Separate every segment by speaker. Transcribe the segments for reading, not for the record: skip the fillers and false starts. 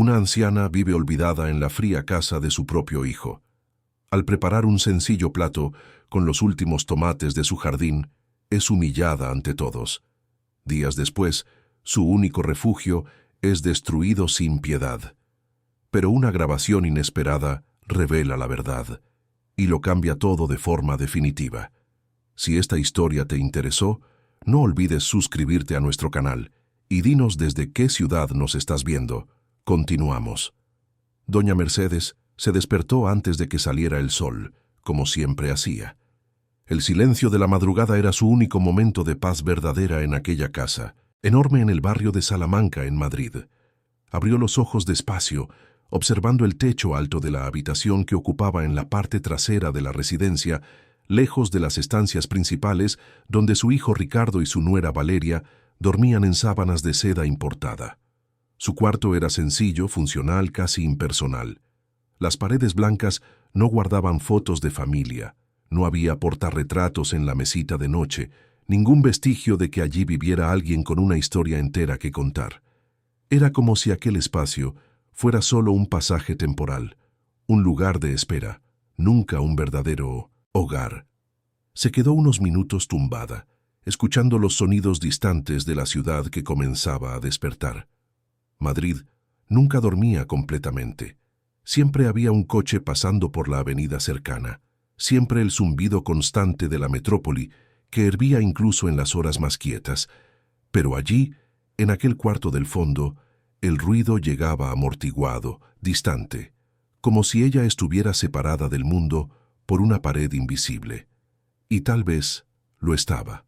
Speaker 1: Una anciana vive olvidada en la fría casa de su propio hijo. Al preparar un sencillo plato con los últimos tomates de su jardín, es humillada ante todos. Días después, su único refugio es destruido sin piedad. Pero una grabación inesperada revela la verdad y lo cambia todo de forma definitiva. Si esta historia te interesó, no olvides suscribirte a nuestro canal y dinos desde qué ciudad nos estás viendo. Continuamos. Doña Mercedes se despertó antes de que saliera el sol, como siempre hacía. El silencio de la madrugada era su único momento de paz verdadera en aquella casa, enorme en el barrio de Salamanca, en Madrid. Abrió los ojos despacio, observando el techo alto de la habitación que ocupaba en la parte trasera de la residencia, lejos de las estancias principales, donde su hijo Ricardo y su nuera Valeria dormían en sábanas de seda importada. Su cuarto era sencillo, funcional, casi impersonal. Las paredes blancas no guardaban fotos de familia, no había portarretratos en la mesita de noche, ningún vestigio de que allí viviera alguien con una historia entera que contar. Era como si aquel espacio fuera solo un pasaje temporal, un lugar de espera, nunca un verdadero hogar. Se quedó unos minutos tumbada, escuchando los sonidos distantes de la ciudad que comenzaba a despertar. Madrid nunca dormía completamente. Siempre había un coche pasando por la avenida cercana, siempre el zumbido constante de la metrópoli, que hervía incluso en las horas más quietas. Pero allí, en aquel cuarto del fondo, el ruido llegaba amortiguado, distante, como si ella estuviera separada del mundo por una pared invisible. Y tal vez lo estaba.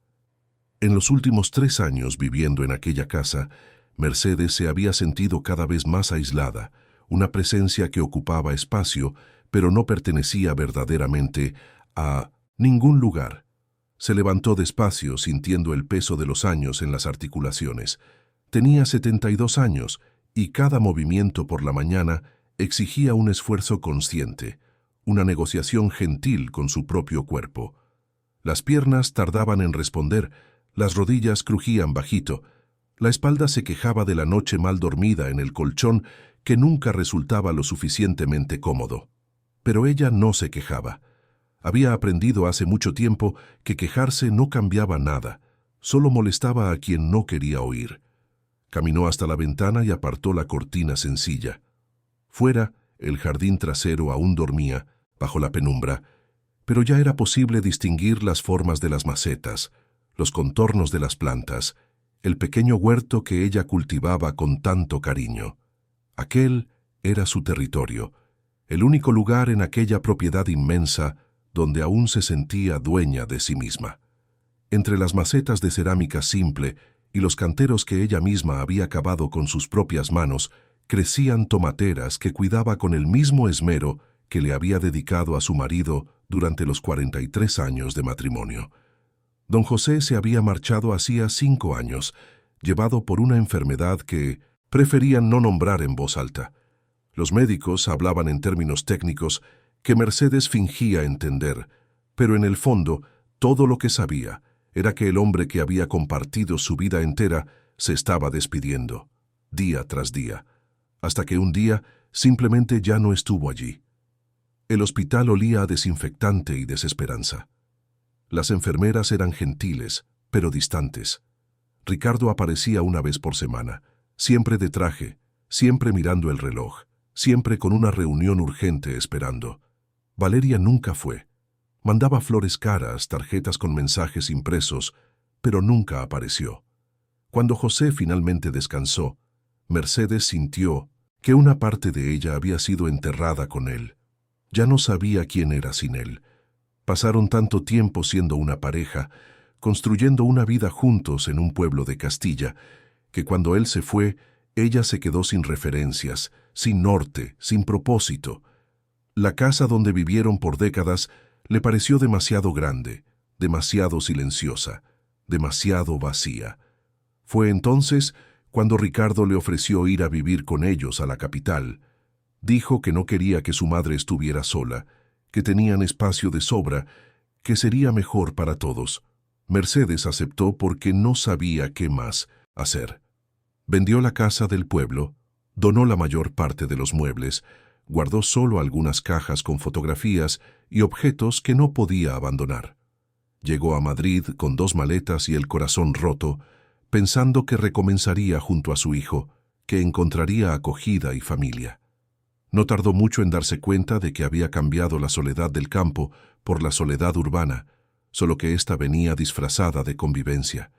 Speaker 1: En los últimos 3 años viviendo en aquella casa, Mercedes se había sentido cada vez más aislada, una presencia que ocupaba espacio, pero no pertenecía verdaderamente a ningún lugar. Se levantó despacio, sintiendo el peso de los años en las articulaciones. Tenía 72 años, y cada movimiento por la mañana exigía un esfuerzo consciente, una negociación gentil con su propio cuerpo. Las piernas tardaban en responder, las rodillas crujían bajito, la espalda se quejaba de la noche mal dormida en el colchón que nunca resultaba lo suficientemente cómodo. Pero ella no se quejaba. Había aprendido hace mucho tiempo que quejarse no cambiaba nada, solo molestaba a quien no quería oír. Caminó hasta la ventana y apartó la cortina sencilla. Fuera, el jardín trasero aún dormía, bajo la penumbra, pero ya era posible distinguir las formas de las macetas, los contornos de las plantas, el pequeño huerto que ella cultivaba con tanto cariño. Aquel era su territorio, el único lugar en aquella propiedad inmensa donde aún se sentía dueña de sí misma. Entre las macetas de cerámica simple y los canteros que ella misma había cavado con sus propias manos, crecían tomateras que cuidaba con el mismo esmero que le había dedicado a su marido durante los 43 años de matrimonio. Don José se había marchado hacía 5 años, llevado por una enfermedad que preferían no nombrar en voz alta. Los médicos hablaban en términos técnicos que Mercedes fingía entender, pero en el fondo todo lo que sabía era que el hombre que había compartido su vida entera se estaba despidiendo, día tras día, hasta que un día simplemente ya no estuvo allí. El hospital olía a desinfectante y desesperanza. Las enfermeras eran gentiles, pero distantes. Ricardo aparecía una vez por semana, siempre de traje, siempre mirando el reloj, siempre con una reunión urgente esperando. Valeria nunca fue. Mandaba flores caras, tarjetas con mensajes impresos, pero nunca apareció. Cuando José finalmente descansó, Mercedes sintió que una parte de ella había sido enterrada con él. Ya no sabía quién era sin él. Pasaron tanto tiempo siendo una pareja, construyendo una vida juntos en un pueblo de Castilla, que cuando él se fue, ella se quedó sin referencias, sin norte, sin propósito. La casa donde vivieron por décadas le pareció demasiado grande, demasiado silenciosa, demasiado vacía. Fue entonces cuando Ricardo le ofreció ir a vivir con ellos a la capital. Dijo que no quería que su madre estuviera sola, que tenían espacio de sobra, que sería mejor para todos. Mercedes aceptó porque no sabía qué más hacer. Vendió la casa del pueblo, Donó la mayor parte de los muebles, guardó solo algunas cajas con fotografías y objetos que no podía abandonar. Llegó a Madrid con 2 maletas y el corazón roto, pensando que recomenzaría junto a su hijo, que encontraría acogida y familia. No tardó mucho en darse cuenta de que había cambiado la soledad del campo por la soledad urbana, solo que ésta venía disfrazada de convivencia.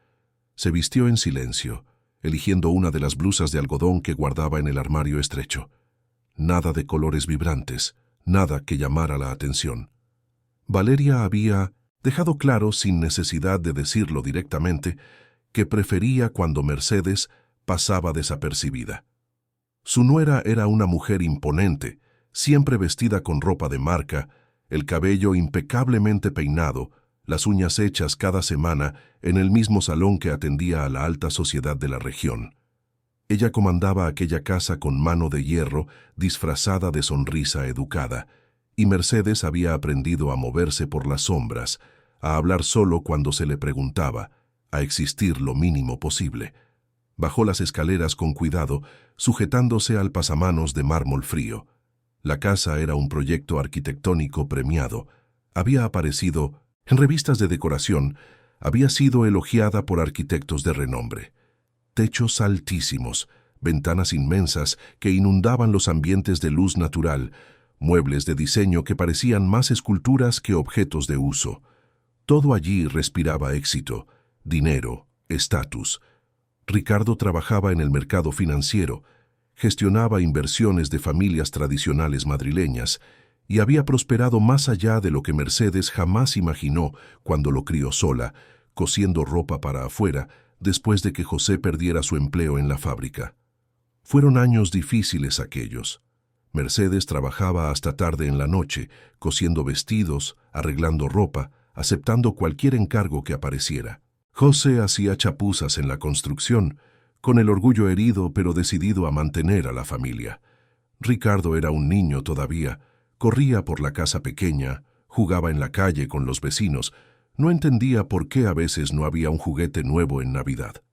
Speaker 1: Se vistió en silencio, eligiendo una de las blusas de algodón que guardaba en el armario estrecho. Nada de colores vibrantes, nada que llamara la atención. Valeria había dejado claro, sin necesidad de decirlo directamente, que prefería cuando Mercedes pasaba desapercibida. Su nuera era una mujer imponente, siempre vestida con ropa de marca, el cabello impecablemente peinado, las uñas hechas cada semana en el mismo salón que atendía a la alta sociedad de la región. Ella comandaba aquella casa con mano de hierro disfrazada de sonrisa educada, y Mercedes había aprendido a moverse por las sombras, a hablar solo cuando se le preguntaba, a existir lo mínimo posible. Bajó las escaleras con cuidado, sujetándose al pasamanos de mármol frío. La casa era un proyecto arquitectónico premiado. Había aparecido en revistas de decoración, había sido elogiada por arquitectos de renombre. Techos altísimos, ventanas inmensas que inundaban los ambientes de luz natural, muebles de diseño que parecían más esculturas que objetos de uso. Todo allí respiraba éxito, dinero, estatus. Ricardo trabajaba en el mercado financiero, gestionaba inversiones de familias tradicionales madrileñas y había prosperado más allá de lo que Mercedes jamás imaginó cuando lo crió sola, cosiendo ropa para afuera, después de que José perdiera su empleo en la fábrica. Fueron años difíciles aquellos. Mercedes trabajaba hasta tarde en la noche, cosiendo vestidos, arreglando ropa, aceptando cualquier encargo que apareciera. José hacía chapuzas en la construcción, con el orgullo herido pero decidido a mantener a la familia. Ricardo era un niño todavía, corría por la casa pequeña, jugaba en la calle con los vecinos, no entendía por qué a veces no había un juguete nuevo en Navidad.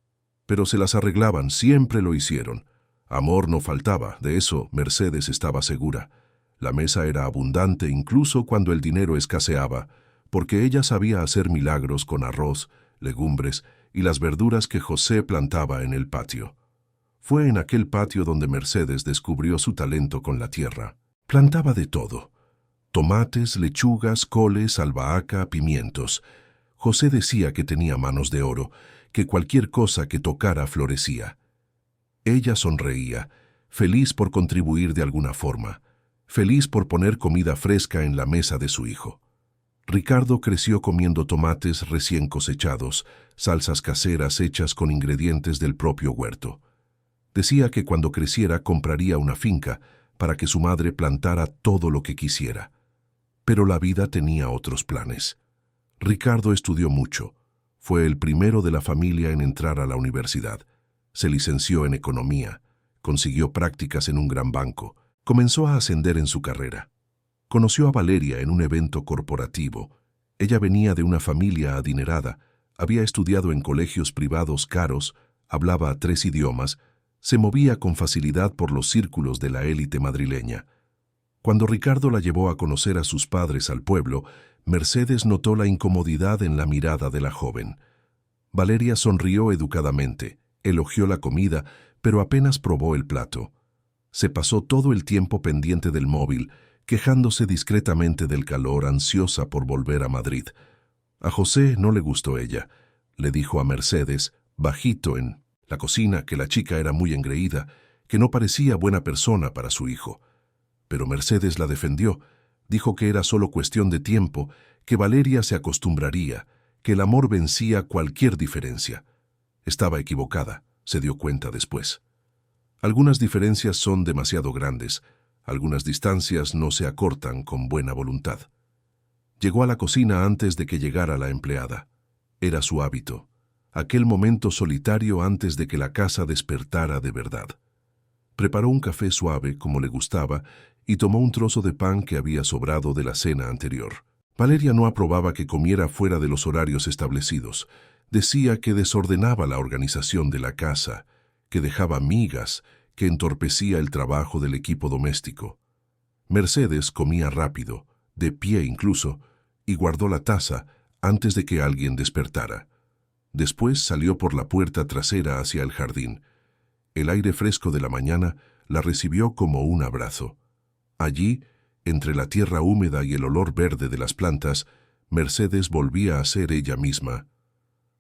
Speaker 1: Pero se las arreglaban, siempre lo hicieron. Amor no faltaba, de eso Mercedes estaba segura. La mesa era abundante incluso cuando el dinero escaseaba, porque ella sabía hacer milagros con arroz, legumbres y las verduras que José plantaba en el patio. Fue en aquel patio donde Mercedes descubrió su talento con la tierra. Plantaba de todo: tomates, lechugas, coles, albahaca, pimientos. José decía que tenía manos de oro, que cualquier cosa que tocara florecía. Ella sonreía, feliz por contribuir de alguna forma, feliz por poner comida fresca en la mesa de su hijo. Ricardo creció comiendo tomates recién cosechados, salsas caseras hechas con ingredientes del propio huerto. Decía que cuando creciera compraría una finca para que su madre plantara todo lo que quisiera. Pero la vida tenía otros planes. Ricardo estudió mucho. Fue el primero de la familia en entrar a la universidad. Se licenció en economía, consiguió prácticas en un gran banco, comenzó a ascender en su carrera. Conoció a Valeria en un evento corporativo. Ella venía de una familia adinerada, había estudiado en colegios privados caros, hablaba 3 idiomas, se movía con facilidad por los círculos de la élite madrileña. Cuando Ricardo la llevó a conocer a sus padres al pueblo, Mercedes notó la incomodidad en la mirada de la joven. Valeria sonrió educadamente, elogió la comida, pero apenas probó el plato. Se pasó todo el tiempo pendiente del móvil, quejándose discretamente del calor, ansiosa por volver a Madrid. A José no le gustó ella. Le dijo a Mercedes, bajito en la cocina, que la chica era muy engreída, que no parecía buena persona para su hijo. Pero Mercedes la defendió, dijo que era solo cuestión de tiempo, que Valeria se acostumbraría, que el amor vencía cualquier diferencia. Estaba equivocada, se dio cuenta después. Algunas diferencias son demasiado grandes, algunas distancias no se acortan con buena voluntad. Llegó a la cocina antes de que llegara la empleada. Era su hábito, aquel momento solitario antes de que la casa despertara de verdad. Preparó un café suave como le gustaba y tomó un trozo de pan que había sobrado de la cena anterior. Valeria no aprobaba que comiera fuera de los horarios establecidos. Decía que desordenaba la organización de la casa, que dejaba migas, que entorpecía el trabajo del equipo doméstico. Mercedes comía rápido, de pie incluso, y guardó la taza antes de que alguien despertara. Después salió por la puerta trasera hacia el jardín. El aire fresco de la mañana la recibió como un abrazo. Allí, entre la tierra húmeda y el olor verde de las plantas, Mercedes volvía a ser ella misma.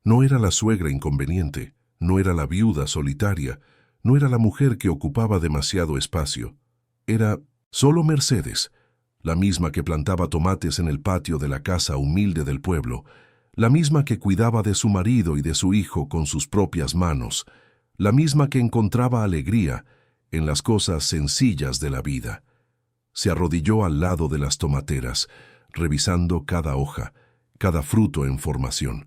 Speaker 1: No era la suegra inconveniente, no era la viuda solitaria, no era la mujer que ocupaba demasiado espacio. Era solo Mercedes, la misma que plantaba tomates en el patio de la casa humilde del pueblo, la misma que cuidaba de su marido y de su hijo con sus propias manos, la misma que encontraba alegría en las cosas sencillas de la vida. Se arrodilló al lado de las tomateras, revisando cada hoja, cada fruto en formación.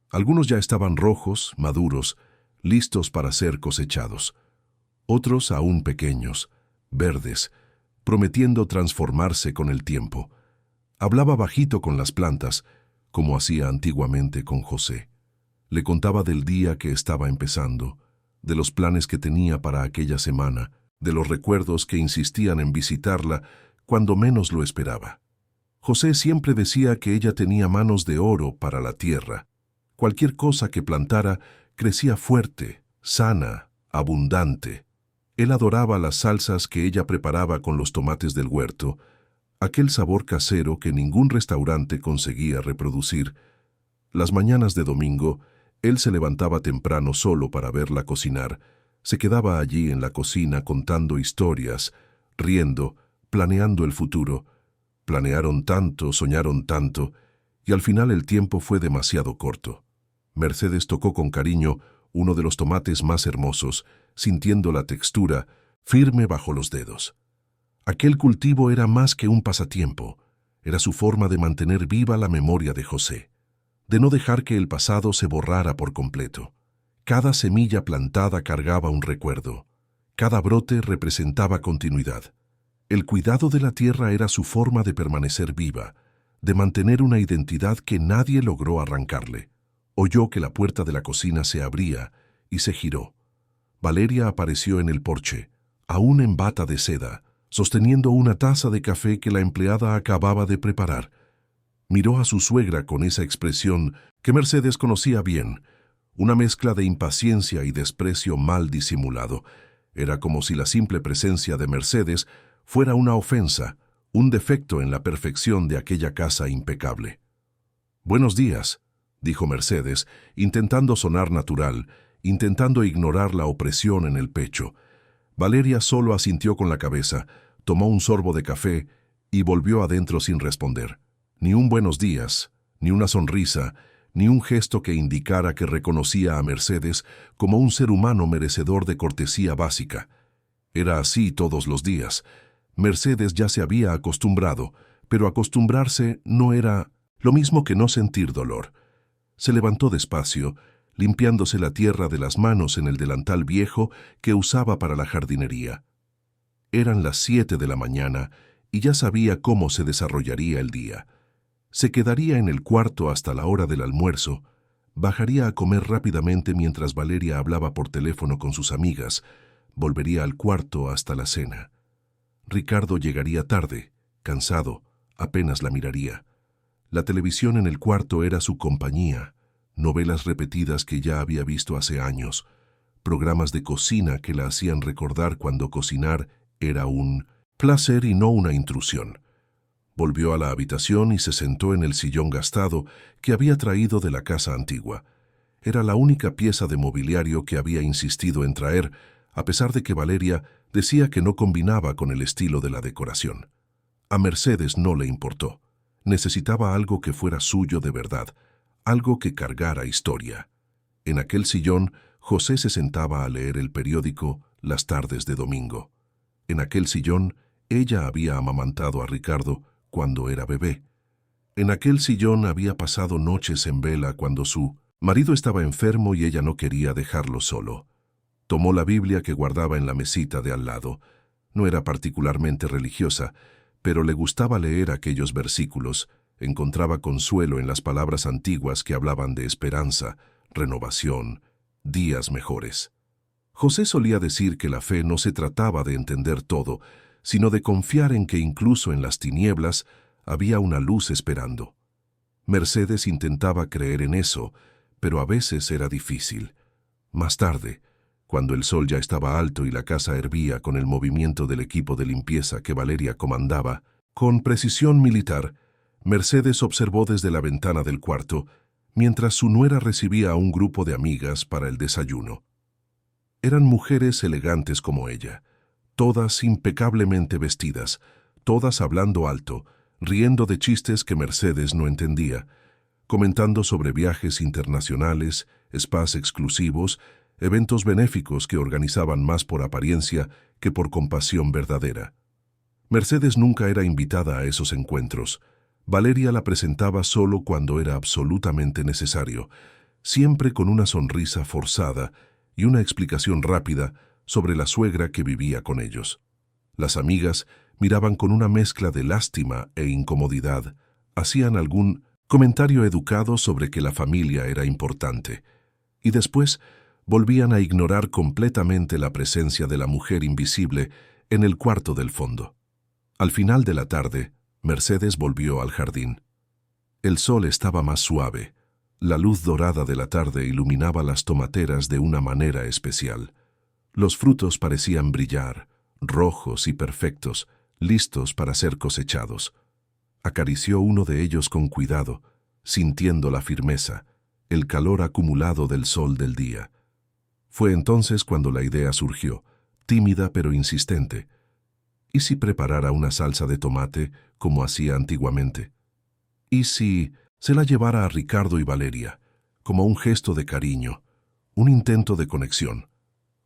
Speaker 1: Algunos ya estaban rojos, maduros, listos para ser cosechados. Otros aún pequeños, verdes, prometiendo transformarse con el tiempo. Hablaba bajito con las plantas, como hacía antiguamente con José. Le contaba del día que estaba empezando, de los planes que tenía para aquella semana, de los recuerdos que insistían en visitarla cuando menos lo esperaba. José siempre decía que ella tenía manos de oro para la tierra. Cualquier cosa que plantara crecía fuerte, sana, abundante. Él adoraba las salsas que ella preparaba con los tomates del huerto, aquel sabor casero que ningún restaurante conseguía reproducir. Las mañanas de domingo, él se levantaba temprano solo para verla cocinar. Se quedaba allí en la cocina contando historias, riendo, planeando el futuro. Planearon tanto, soñaron tanto, y al final el tiempo fue demasiado corto. Mercedes tocó con cariño uno de los tomates más hermosos, sintiendo la textura firme bajo los dedos. Aquel cultivo era más que un pasatiempo, era su forma de mantener viva la memoria de José, de no dejar que el pasado se borrara por completo. Cada semilla plantada cargaba un recuerdo, cada brote representaba continuidad. El cuidado de la tierra era su forma de permanecer viva, de mantener una identidad que nadie logró arrancarle. Oyó que la puerta de la cocina se abría y se giró. Valeria apareció en el porche, aún en bata de seda, sosteniendo una taza de café que la empleada acababa de preparar. Miró a su suegra con esa expresión que Mercedes conocía bien, una mezcla de impaciencia y desprecio mal disimulado. Era como si la simple presencia de Mercedes fuera una ofensa, un defecto en la perfección de aquella casa impecable. «Buenos días», dijo Mercedes, intentando sonar natural, intentando ignorar la opresión en el pecho. Valeria solo asintió con la cabeza, tomó un sorbo de café y volvió adentro sin responder. Ni un buenos días, ni una sonrisa, ni un gesto que indicara que reconocía a Mercedes como un ser humano merecedor de cortesía básica. Era así todos los días. Mercedes ya se había acostumbrado, pero acostumbrarse no era lo mismo que no sentir dolor. Se levantó despacio, limpiándose la tierra de las manos en el delantal viejo que usaba para la jardinería. Eran las 7 de la mañana y ya sabía cómo se desarrollaría el día. Se quedaría en el cuarto hasta la hora del almuerzo, bajaría a comer rápidamente mientras Valeria hablaba por teléfono con sus amigas, volvería al cuarto hasta la cena. Ricardo llegaría tarde, cansado, apenas la miraría. La televisión en el cuarto era su compañía, novelas repetidas que ya había visto hace años, programas de cocina que la hacían recordar cuando cocinar era un placer y no una intrusión. Volvió a la habitación y se sentó en el sillón gastado que había traído de la casa antigua. Era la única pieza de mobiliario que había insistido en traer, a pesar de que Valeria decía que no combinaba con el estilo de la decoración. A Mercedes no le importó. Necesitaba algo que fuera suyo de verdad, algo que cargara historia. En aquel sillón, José se sentaba a leer el periódico las tardes de domingo. En aquel sillón, ella había amamantado a Ricardo cuando era bebé. En aquel sillón había pasado noches en vela cuando su marido estaba enfermo y ella no quería dejarlo solo. Tomó la Biblia que guardaba en la mesita de al lado. No era particularmente religiosa, pero le gustaba leer aquellos versículos. Encontraba consuelo en las palabras antiguas que hablaban de esperanza, renovación, días mejores. José solía decir que la fe no se trataba de entender todo, sino de confiar en que incluso en las tinieblas había una luz esperando. Mercedes intentaba creer en eso, pero a veces era difícil. Más tarde, cuando el sol ya estaba alto y la casa hervía con el movimiento del equipo de limpieza que Valeria comandaba, con precisión militar, Mercedes observó desde la ventana del cuarto mientras su nuera recibía a un grupo de amigas para el desayuno. Eran mujeres elegantes como ella, todas impecablemente vestidas, todas hablando alto, riendo de chistes que Mercedes no entendía, comentando sobre viajes internacionales, spas exclusivos, eventos benéficos que organizaban más por apariencia que por compasión verdadera. Mercedes nunca era invitada a esos encuentros. Valeria la presentaba solo cuando era absolutamente necesario, siempre con una sonrisa forzada y una explicación rápida sobre la suegra que vivía con ellos. Las amigas miraban con una mezcla de lástima e incomodidad, hacían algún comentario educado sobre que la familia era importante, y después volvían a ignorar completamente la presencia de la mujer invisible en el cuarto del fondo. Al final de la tarde, Mercedes volvió al jardín. El sol estaba más suave. La luz dorada de la tarde iluminaba las tomateras de una manera especial. Los frutos parecían brillar, rojos y perfectos, listos para ser cosechados. Acarició uno de ellos con cuidado, sintiendo la firmeza, el calor acumulado del sol del día. Fue entonces cuando la idea surgió, tímida pero insistente. ¿Y si preparara una salsa de tomate como hacía antiguamente? ¿Y si se la llevara a Ricardo y Valeria, como un gesto de cariño, un intento de conexión?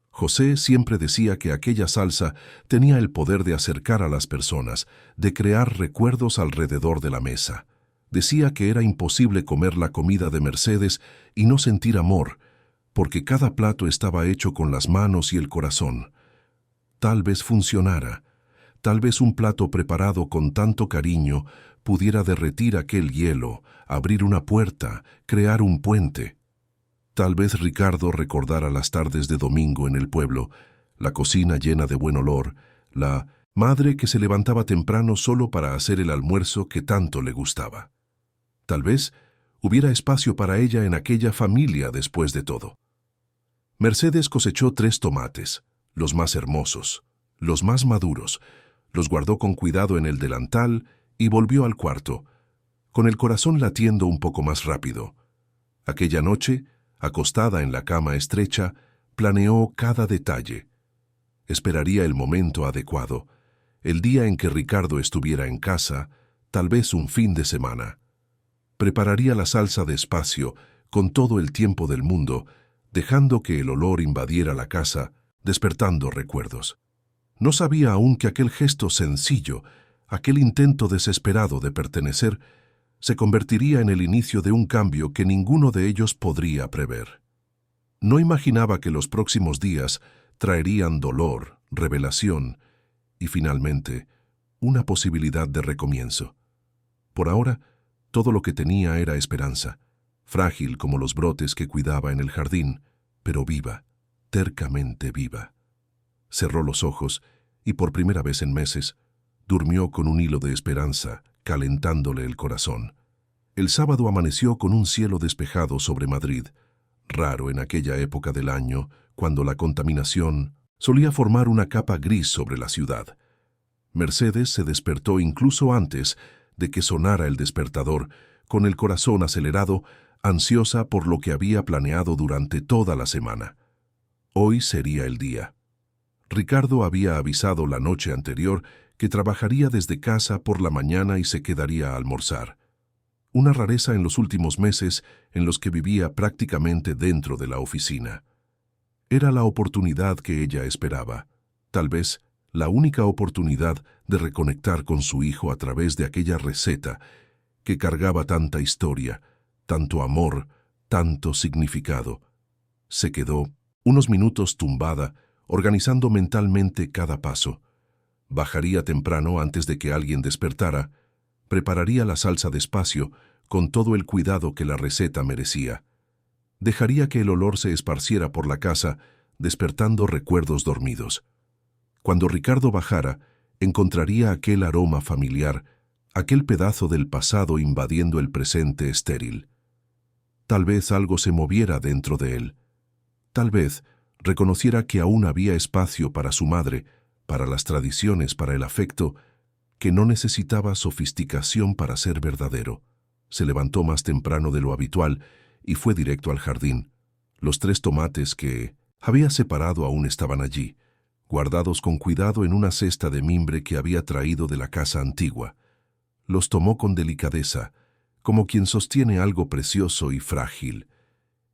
Speaker 1: José siempre decía que aquella salsa tenía el poder de acercar a las personas, de crear recuerdos alrededor de la mesa. Decía que era imposible comer la comida de Mercedes y no sentir amor, porque cada plato estaba hecho con las manos y el corazón. Tal vez funcionara. Tal vez un plato preparado con tanto cariño pudiera derretir aquel hielo, abrir una puerta, crear un puente. Tal vez Ricardo recordara las tardes de domingo en el pueblo, la cocina llena de buen olor, la madre que se levantaba temprano solo para hacer el almuerzo que tanto le gustaba. Tal vez hubiera espacio para ella en aquella familia después de todo. Mercedes cosechó 3 tomates, los más hermosos, los más maduros, los guardó con cuidado en el delantal y volvió al cuarto, con el corazón latiendo un poco más rápido. Aquella noche, acostada en la cama estrecha, planeó cada detalle. Esperaría el momento adecuado, el día en que Ricardo estuviera en casa, tal vez un fin de semana. Prepararía la salsa despacio, con todo el tiempo del mundo, dejando que el olor invadiera la casa, despertando recuerdos. No sabía aún que aquel gesto sencillo, aquel intento desesperado de pertenecer, se convertiría en el inicio de un cambio que ninguno de ellos podría prever. No imaginaba que los próximos días traerían dolor, revelación y, finalmente, una posibilidad de recomienzo. Por ahora, todo lo que tenía era esperanza, frágil como los brotes que cuidaba en el jardín, pero viva, tercamente viva. Cerró los ojos y, por primera vez en meses, durmió con un hilo de esperanza calentándole el corazón. El sábado amaneció con un cielo despejado sobre Madrid, raro en aquella época del año, cuando la contaminación solía formar una capa gris sobre la ciudad. Mercedes se despertó incluso antes de que sonara el despertador, con el corazón acelerado, ansiosa por lo que había planeado durante toda la semana. Hoy sería el día. Ricardo había avisado la noche anterior que trabajaría desde casa por la mañana y se quedaría a almorzar. Una rareza en los últimos meses en los que vivía prácticamente dentro de la oficina. Era la oportunidad que ella esperaba, tal vez la única oportunidad de reconectar con su hijo a través de aquella receta que cargaba tanta historia, tanto amor, tanto significado. Se quedó unos minutos tumbada, organizando mentalmente cada paso. Bajaría temprano antes de que alguien despertara, prepararía la salsa despacio, con todo el cuidado que la receta merecía. Dejaría que el olor se esparciera por la casa, despertando recuerdos dormidos. Cuando Ricardo bajara, encontraría aquel aroma familiar, aquel pedazo del pasado invadiendo el presente estéril. Tal vez algo se moviera dentro de él. Tal vez reconociera que aún había espacio para su madre, para las tradiciones, para el afecto, que no necesitaba sofisticación para ser verdadero. Se levantó más temprano de lo habitual y fue directo al jardín. Los 3 tomates que había separado aún estaban allí, guardados con cuidado en una cesta de mimbre que había traído de la casa antigua. Los tomó con delicadeza, como quien sostiene algo precioso y frágil.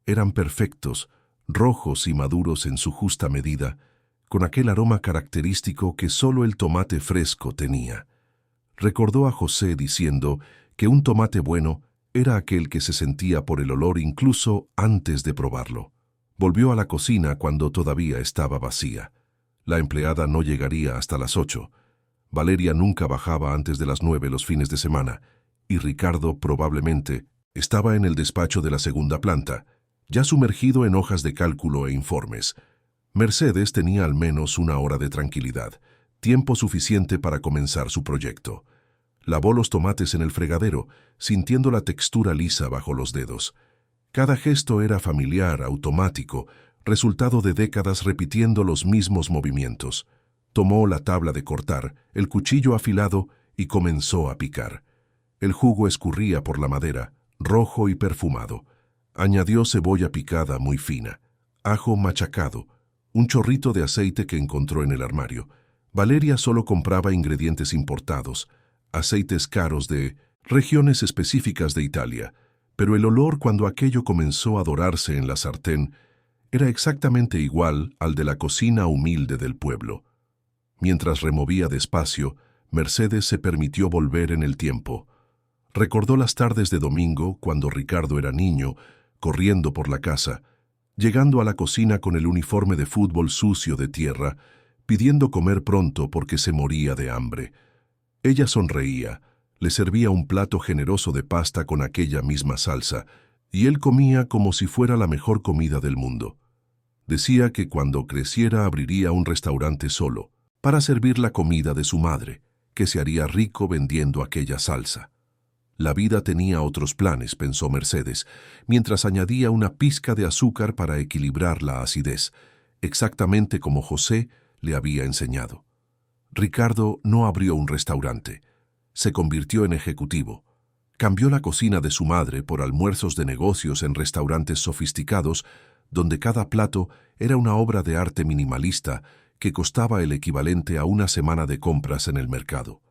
Speaker 1: Eran perfectos, rojos y maduros en su justa medida, con aquel aroma característico que solo el tomate fresco tenía. Recordó a José diciendo que un tomate bueno era aquel que se sentía por el olor incluso antes de probarlo. Volvió a la cocina cuando todavía estaba vacía. La empleada no llegaría hasta las 8. Valeria nunca bajaba antes de las 9 los fines de semana, y Ricardo probablemente estaba en el despacho de la segunda planta, ya sumergido en hojas de cálculo e informes. Mercedes tenía al menos 1 hora de tranquilidad, tiempo suficiente para comenzar su proyecto. Lavó los tomates en el fregadero, sintiendo la textura lisa bajo los dedos. Cada gesto era familiar, automático, resultado de décadas repitiendo los mismos movimientos. Tomó la tabla de cortar, el cuchillo afilado y comenzó a picar. El jugo escurría por la madera, rojo y perfumado. Añadió cebolla picada muy fina, ajo machacado, un chorrito de aceite que encontró en el armario. Valeria solo compraba ingredientes importados, aceites caros de regiones específicas de Italia, pero el olor cuando aquello comenzó a dorarse en la sartén era exactamente igual al de la cocina humilde del pueblo. Mientras removía despacio, Mercedes se permitió volver en el tiempo. Recordó las tardes de domingo, cuando Ricardo era niño, corriendo por la casa, llegando a la cocina con el uniforme de fútbol sucio de tierra, pidiendo comer pronto porque se moría de hambre. Ella sonreía, le servía un plato generoso de pasta con aquella misma salsa, y él comía como si fuera la mejor comida del mundo. Decía que cuando creciera abriría un restaurante solo, para servir la comida de su madre, que se haría rico vendiendo aquella salsa. La vida tenía otros planes, pensó Mercedes, mientras añadía una pizca de azúcar para equilibrar la acidez, exactamente como José le había enseñado. Ricardo no abrió un restaurante. Se convirtió en ejecutivo. Cambió la cocina de su madre por almuerzos de negocios en restaurantes sofisticados, donde cada plato era una obra de arte minimalista que costaba el equivalente a una semana de compras en el mercado.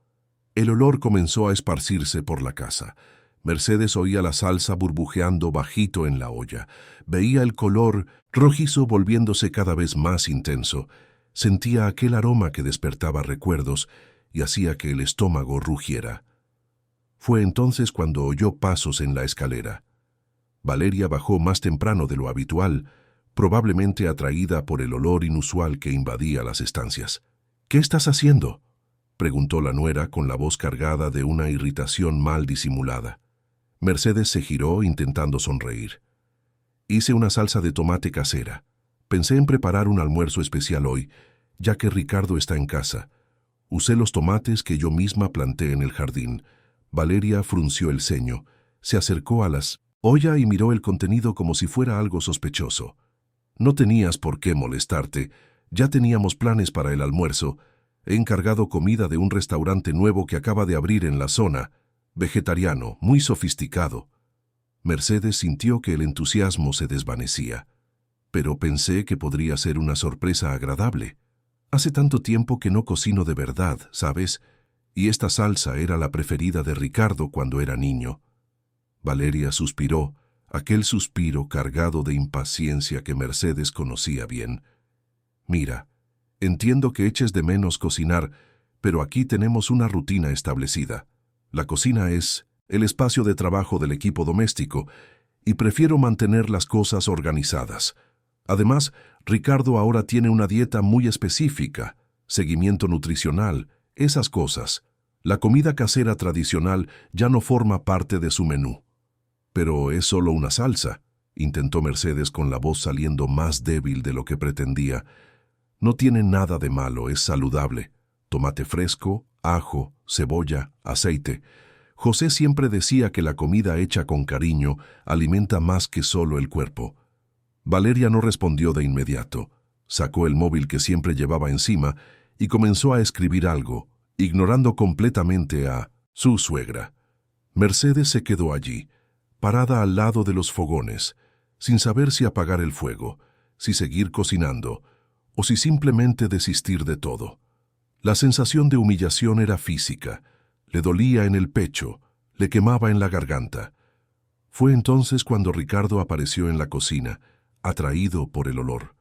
Speaker 1: El olor comenzó a esparcirse por la casa. Mercedes oía la salsa burbujeando bajito en la olla. Veía el color rojizo volviéndose cada vez más intenso. Sentía aquel aroma que despertaba recuerdos y hacía que el estómago rugiera. Fue entonces cuando oyó pasos en la escalera. Valeria bajó más temprano de lo habitual, probablemente atraída por el olor inusual que invadía las estancias. «¿Qué estás haciendo?», preguntó la nuera con la voz cargada de una irritación mal disimulada. Mercedes se giró intentando sonreír. «Hice una salsa de tomate casera. Pensé en preparar un almuerzo especial hoy, ya que Ricardo está en casa. Usé los tomates que yo misma planté en el jardín». Valeria frunció el ceño, se acercó a la olla y miró el contenido como si fuera algo sospechoso. «No tenías por qué molestarte. Ya teníamos planes para el almuerzo. He encargado comida de un restaurante nuevo que acaba de abrir en la zona, vegetariano, muy sofisticado». Mercedes sintió que el entusiasmo se desvanecía. «Pero pensé que podría ser una sorpresa agradable. Hace tanto tiempo que no cocino de verdad, ¿sabes? Y esta salsa era la preferida de Ricardo cuando era niño». Valeria suspiró, aquel suspiro cargado de impaciencia que Mercedes conocía bien. «Mira, entiendo que eches de menos cocinar, pero aquí tenemos una rutina establecida. La cocina es el espacio de trabajo del equipo doméstico y prefiero mantener las cosas organizadas. Además, Ricardo ahora tiene una dieta muy específica, seguimiento nutricional, esas cosas. La comida casera tradicional ya no forma parte de su menú». «Pero es solo una salsa». intentó Mercedes con la voz saliendo más débil de lo que pretendía. No tiene nada de malo, es saludable. Tomate fresco, ajo, cebolla, aceite. José siempre decía que la comida hecha con cariño alimenta más que solo el cuerpo. Valeria no respondió de inmediato. Sacó el móvil que siempre llevaba encima y comenzó a escribir algo, ignorando completamente a su suegra. Mercedes se quedó allí, parada al lado de los fogones, sin saber si apagar el fuego, si seguir cocinando, o si simplemente desistir de todo. La sensación de humillación era física, le dolía en el pecho, le quemaba en la garganta. Fue entonces cuando Ricardo apareció en la cocina, atraído por el olor.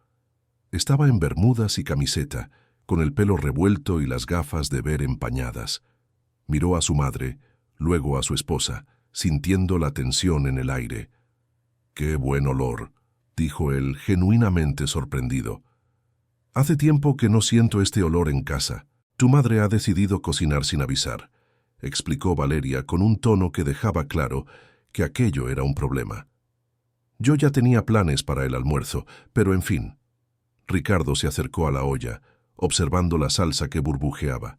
Speaker 1: Estaba en bermudas y camiseta, con el pelo revuelto y las gafas de ver empañadas. Miró a su madre, luego a su esposa, sintiendo la tensión en el aire. «¡Qué buen olor!», dijo él, genuinamente sorprendido. «Hace tiempo que no siento este olor en casa. Tu madre ha decidido cocinar sin avisar», explicó Valeria con un tono que dejaba claro que aquello era un problema. «Yo ya tenía planes para el almuerzo, pero en fin». Ricardo se acercó a la olla, observando la salsa que burbujeaba.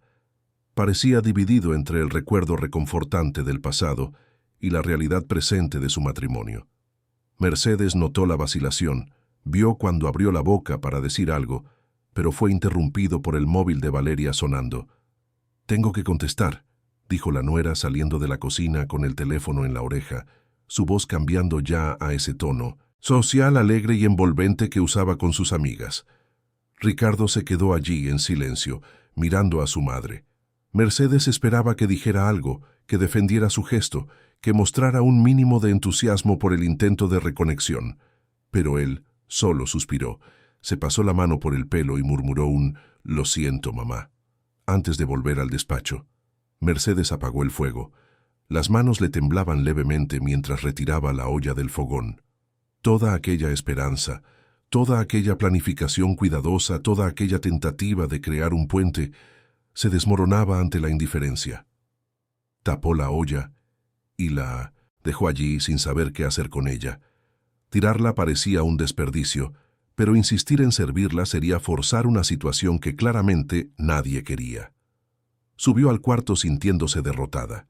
Speaker 1: Parecía dividido entre el recuerdo reconfortante del pasado y la realidad presente de su matrimonio. Mercedes notó la vacilación, vio cuando abrió la boca para decir algo, pero fue interrumpido por el móvil de Valeria sonando. «Tengo que contestar», dijo la nuera saliendo de la cocina con el teléfono en la oreja, su voz cambiando ya a ese tono social, alegre y envolvente que usaba con sus amigas. Ricardo se quedó allí en silencio, mirando a su madre. Mercedes esperaba que dijera algo, que defendiera su gesto, que mostrara un mínimo de entusiasmo por el intento de reconexión. Pero él solo suspiró, se pasó la mano por el pelo y murmuró un «Lo siento, mamá», antes de volver al despacho. Mercedes apagó el fuego. Las manos le temblaban levemente mientras retiraba la olla del fogón. Toda aquella esperanza, toda aquella planificación cuidadosa, toda aquella tentativa de crear un puente, se desmoronaba ante la indiferencia. Tapó la olla y la dejó allí sin saber qué hacer con ella. Tirarla parecía un desperdicio, pero insistir en servirla sería forzar una situación que claramente nadie quería. Subió al cuarto sintiéndose derrotada.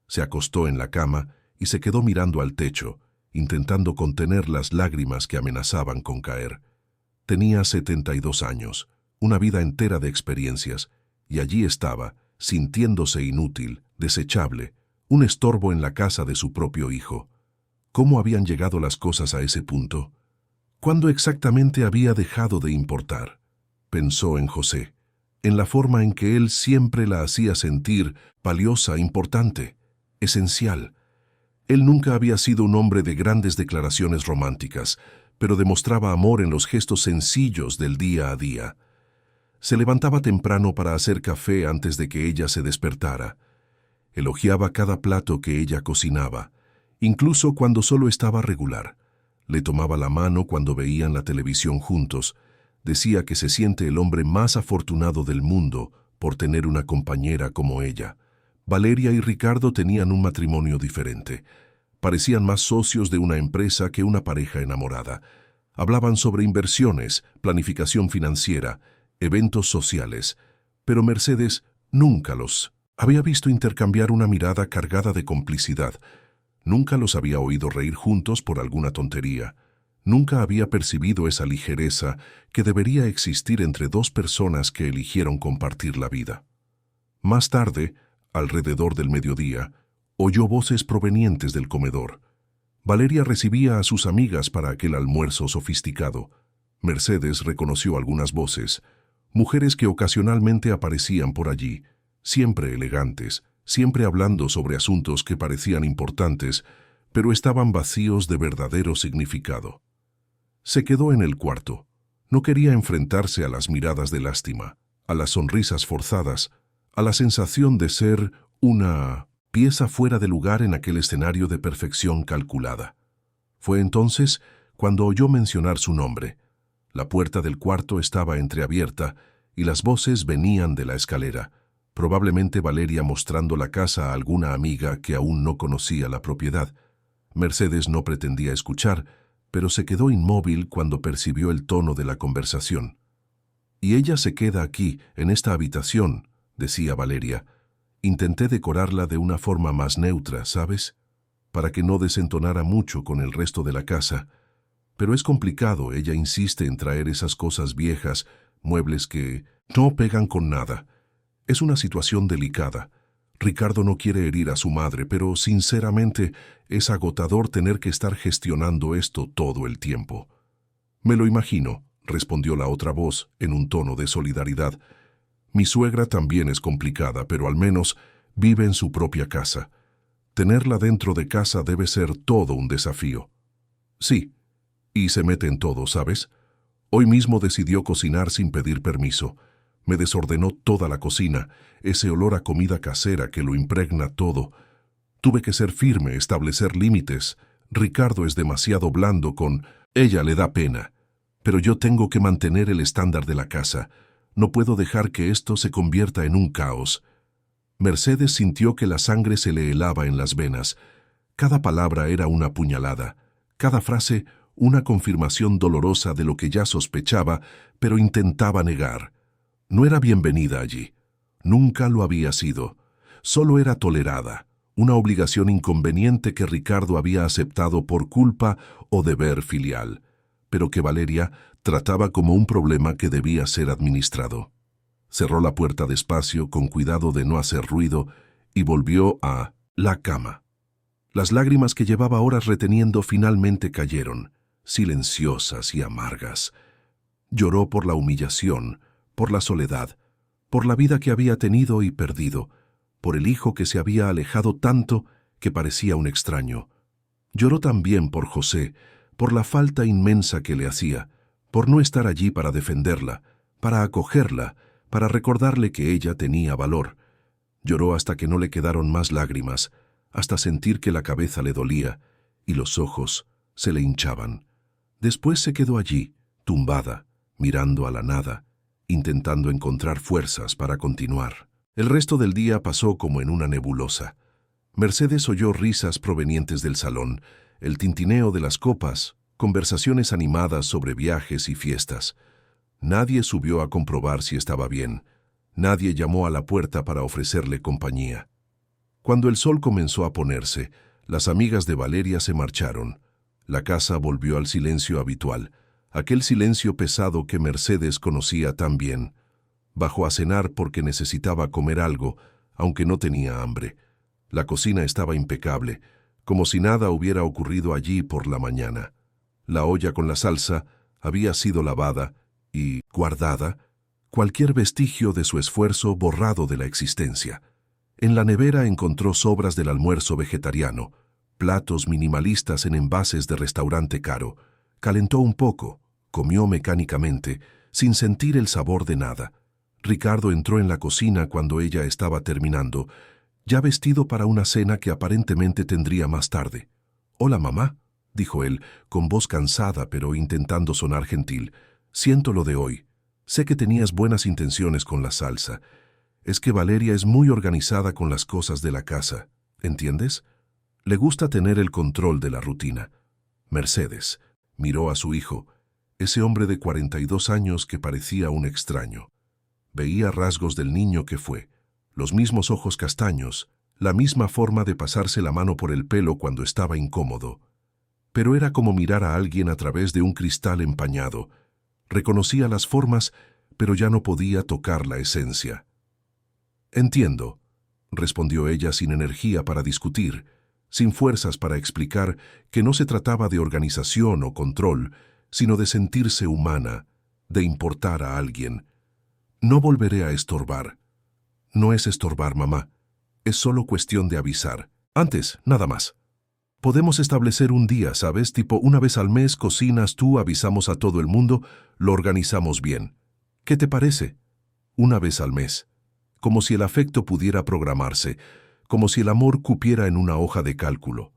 Speaker 1: Se acostó en la cama y se quedó mirando al techo, intentando contener las lágrimas que amenazaban con caer. Tenía 72 años, una vida entera de experiencias, y allí estaba, sintiéndose inútil, desechable, un estorbo en la casa de su propio hijo. ¿Cómo habían llegado las cosas a ese punto? ¿Cuándo exactamente había dejado de importar? Pensó en José, en la forma en que él siempre la hacía sentir valiosa, importante, esencial. Él nunca había sido un hombre de grandes declaraciones románticas, pero demostraba amor en los gestos sencillos del día a día. Se levantaba temprano para hacer café antes de que ella se despertara. Elogiaba cada plato que ella cocinaba, incluso cuando solo estaba regular. Le tomaba la mano cuando veían la televisión juntos. Decía que se siente el hombre más afortunado del mundo por tener una compañera como ella. Valeria y Ricardo tenían un matrimonio diferente. Parecían más socios de una empresa que una pareja enamorada. Hablaban sobre inversiones, planificación financiera, eventos sociales, pero Mercedes nunca los había visto intercambiar una mirada cargada de complicidad. Nunca los había oído reír juntos por alguna tontería. Nunca había percibido esa ligereza que debería existir entre dos personas que eligieron compartir la vida. Más tarde, alrededor del mediodía, oyó voces provenientes del comedor. Valeria recibía a sus amigas para aquel almuerzo sofisticado. Mercedes reconoció algunas voces, mujeres que ocasionalmente aparecían por allí, siempre elegantes, siempre hablando sobre asuntos que parecían importantes, pero estaban vacíos de verdadero significado. Se quedó en el cuarto. No quería enfrentarse a las miradas de lástima, a las sonrisas forzadas, a la sensación de ser una pieza fuera de lugar en aquel escenario de perfección calculada. Fue entonces cuando oyó mencionar su nombre. La puerta del cuarto estaba entreabierta y las voces venían de la escalera, probablemente Valeria mostrando la casa a alguna amiga que aún no conocía la propiedad. Mercedes no pretendía escuchar, pero se quedó inmóvil cuando percibió el tono de la conversación. «Y ella se queda aquí, en esta habitación», decía Valeria. «Intenté decorarla de una forma más neutra, ¿sabes? Para que no desentonara mucho con el resto de la casa. Pero es complicado, ella insiste en traer esas cosas viejas, muebles que no pegan con nada. Es una situación delicada. Ricardo no quiere herir a su madre, pero sinceramente es agotador tener que estar gestionando esto todo el tiempo». «Me lo imagino», respondió la otra voz en un tono de solidaridad. «Mi suegra también es complicada, pero al menos vive en su propia casa. Tenerla dentro de casa debe ser todo un desafío». «Sí, y se mete en todo, ¿sabes? Hoy mismo decidió cocinar sin pedir permiso. Me desordenó toda la cocina, ese olor a comida casera que lo impregna todo. Tuve que ser firme, establecer límites. Ricardo es demasiado blando con... Ella le da pena. Pero yo tengo que mantener el estándar de la casa. No puedo dejar que esto se convierta en un caos». Mercedes sintió que la sangre se le helaba en las venas. Cada palabra era una puñalada. Cada frase una confirmación dolorosa de lo que ya sospechaba, pero intentaba negar. No era bienvenida allí. Nunca lo había sido. Solo era tolerada, una obligación inconveniente que Ricardo había aceptado por culpa o deber filial, pero que Valeria trataba como un problema que debía ser administrado. Cerró la puerta despacio, con cuidado de no hacer ruido, y volvió a la cama. Las lágrimas que llevaba horas reteniendo finalmente cayeron, silenciosas y amargas. Lloró por la humillación, por la soledad, por la vida que había tenido y perdido, por el hijo que se había alejado tanto que parecía un extraño. Lloró también por José, por la falta inmensa que le hacía, por no estar allí para defenderla, para acogerla, para recordarle que ella tenía valor. Lloró hasta que no le quedaron más lágrimas, hasta sentir que la cabeza le dolía y los ojos se le hinchaban. Después se quedó allí, tumbada, mirando a la nada, intentando encontrar fuerzas para continuar. El resto del día pasó como en una nebulosa. Mercedes oyó risas provenientes del salón, el tintineo de las copas, conversaciones animadas sobre viajes y fiestas. Nadie subió a comprobar si estaba bien. Nadie llamó a la puerta para ofrecerle compañía. Cuando el sol comenzó a ponerse, las amigas de Valeria se marcharon. La casa volvió al silencio habitual, aquel silencio pesado que Mercedes conocía tan bien. Bajó a cenar porque necesitaba comer algo, aunque no tenía hambre. La cocina estaba impecable, como si nada hubiera ocurrido allí por la mañana. La olla con la salsa había sido lavada y guardada, cualquier vestigio de su esfuerzo borrado de la existencia. En la nevera encontró sobras del almuerzo vegetariano, platos minimalistas en envases de restaurante caro. Calentó un poco, comió mecánicamente, sin sentir el sabor de nada. Ricardo entró en la cocina cuando ella estaba terminando, ya vestido para una cena que aparentemente tendría más tarde. «Hola, mamá», dijo él, con voz cansada pero intentando sonar gentil. «Siento lo de hoy. Sé que tenías buenas intenciones con la salsa. Es que Valeria es muy organizada con las cosas de la casa, ¿entiendes? Le gusta tener el control de la rutina». Mercedes miró a su hijo, ese hombre de 42 años que parecía un extraño. Veía rasgos del niño que fue, los mismos ojos castaños, la misma forma de pasarse la mano por el pelo cuando estaba incómodo. Pero era como mirar a alguien a través de un cristal empañado. Reconocía las formas, pero ya no podía tocar la esencia. «Entiendo», respondió ella sin energía para discutir, sin fuerzas para explicar que no se trataba de organización o control, sino de sentirse humana, de importar a alguien. «No volveré a estorbar». «No es estorbar, mamá. Es solo cuestión de avisar. Antes, nada más. Podemos establecer un día, ¿sabes? Tipo, una vez al mes cocinas tú, avisamos a todo el mundo, lo organizamos bien. ¿Qué te parece? Una vez al mes. Como si el afecto pudiera programarse, como si el amor cupiera en una hoja de cálculo».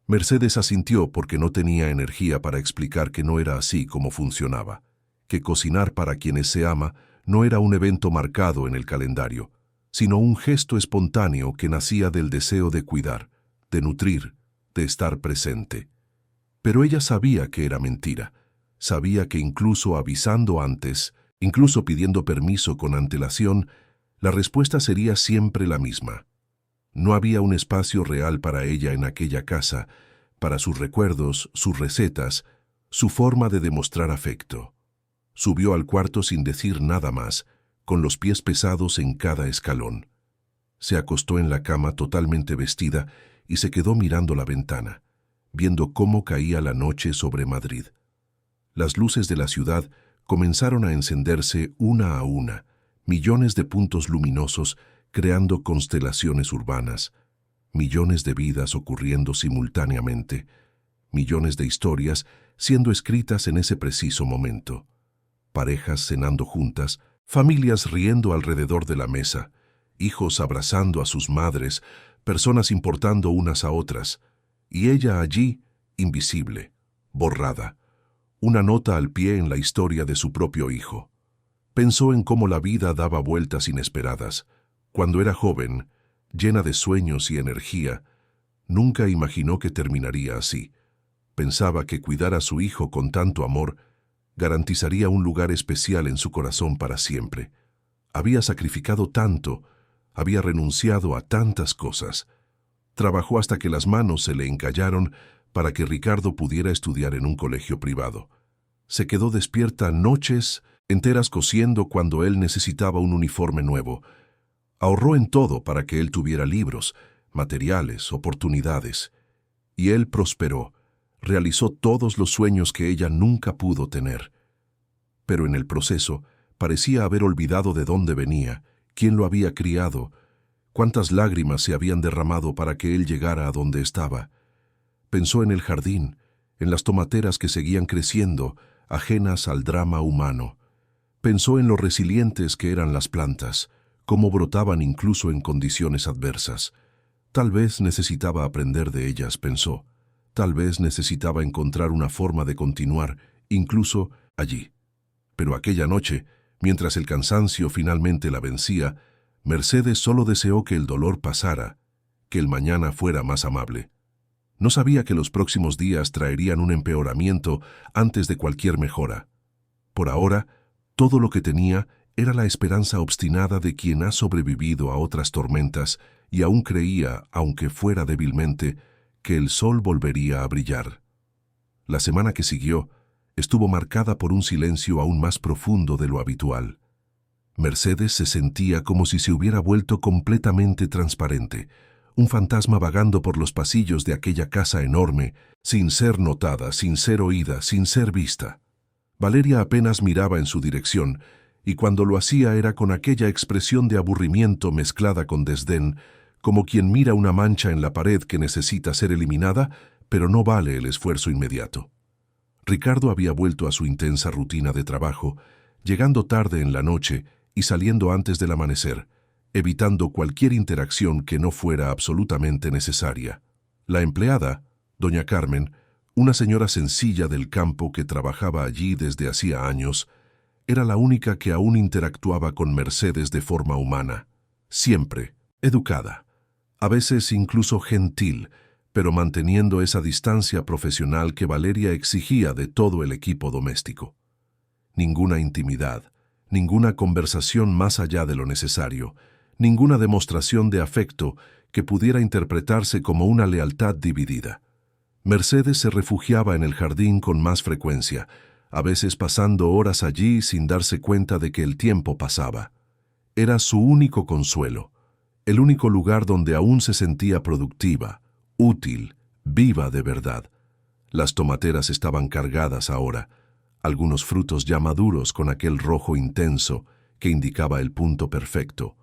Speaker 1: Mercedes asintió porque no tenía energía para explicar que no era así como funcionaba, que cocinar para quienes se ama no era un evento marcado en el calendario, sino un gesto espontáneo que nacía del deseo de cuidar, de nutrir, de estar presente. Pero ella sabía que era mentira. Sabía que incluso avisando antes, incluso pidiendo permiso con antelación, la respuesta sería siempre la misma. No había un espacio real para ella en aquella casa, para sus recuerdos, sus recetas, su forma de demostrar afecto. Subió al cuarto sin decir nada más, con los pies pesados en cada escalón. Se acostó en la cama totalmente vestida y se quedó mirando la ventana, viendo cómo caía la noche sobre Madrid. Las luces de la ciudad comenzaron a encenderse una a una, millones de puntos luminosos creando constelaciones urbanas, millones de vidas ocurriendo simultáneamente, millones de historias siendo escritas en ese preciso momento. Parejas cenando juntas, familias riendo alrededor de la mesa, hijos abrazando a sus madres, personas importando unas a otras, y ella allí, invisible, borrada, una nota al pie en la historia de su propio hijo. Pensó en cómo la vida daba vueltas inesperadas. Cuando era joven, llena de sueños y energía, nunca imaginó que terminaría así. Pensaba que cuidar a su hijo con tanto amor garantizaría un lugar especial en su corazón para siempre. Había sacrificado tanto, había renunciado a tantas cosas. Trabajó hasta que las manos se le encallaron para que Ricardo pudiera estudiar en un colegio privado. Se quedó despierta noches enteras cosiendo cuando él necesitaba un uniforme nuevo. Ahorró en todo para que él tuviera libros, materiales, oportunidades. Y él prosperó, realizó todos los sueños que ella nunca pudo tener. Pero en el proceso parecía haber olvidado de dónde venía, quién lo había criado, cuántas lágrimas se habían derramado para que él llegara a donde estaba. Pensó en el jardín, en las tomateras que seguían creciendo, ajenas al drama humano. Pensó en lo resilientes que eran las plantas, cómo brotaban incluso en condiciones adversas. Tal vez necesitaba aprender de ellas, pensó. Tal vez necesitaba encontrar una forma de continuar, incluso allí. Pero aquella noche, mientras el cansancio finalmente la vencía, Mercedes solo deseó que el dolor pasara, que el mañana fuera más amable. No sabía que los próximos días traerían un empeoramiento antes de cualquier mejora. Por ahora, todo lo que tenía era la esperanza obstinada de quien ha sobrevivido a otras tormentas y aún creía, aunque fuera débilmente, que el sol volvería a brillar. La semana que siguió estuvo marcada por un silencio aún más profundo de lo habitual. Mercedes se sentía como si se hubiera vuelto completamente transparente, un fantasma vagando por los pasillos de aquella casa enorme, sin ser notada, sin ser oída, sin ser vista. Valeria apenas miraba en su dirección, y cuando lo hacía era con aquella expresión de aburrimiento mezclada con desdén, como quien mira una mancha en la pared que necesita ser eliminada, pero no vale el esfuerzo inmediato. Ricardo había vuelto a su intensa rutina de trabajo, llegando tarde en la noche y saliendo antes del amanecer, evitando cualquier interacción que no fuera absolutamente necesaria. La empleada, doña Carmen, una señora sencilla del campo que trabajaba allí desde hacía años, era la única que aún interactuaba con Mercedes de forma humana, siempre educada, a veces incluso gentil, pero manteniendo esa distancia profesional que Valeria exigía de todo el equipo doméstico. Ninguna intimidad, ninguna conversación más allá de lo necesario, ninguna demostración de afecto que pudiera interpretarse como una lealtad dividida. Mercedes se refugiaba en el jardín con más frecuencia, a veces pasando horas allí sin darse cuenta de que el tiempo pasaba. Era su único consuelo, el único lugar donde aún se sentía productiva, útil, viva de verdad. Las tomateras estaban cargadas ahora, algunos frutos ya maduros con aquel rojo intenso que indicaba el punto perfecto,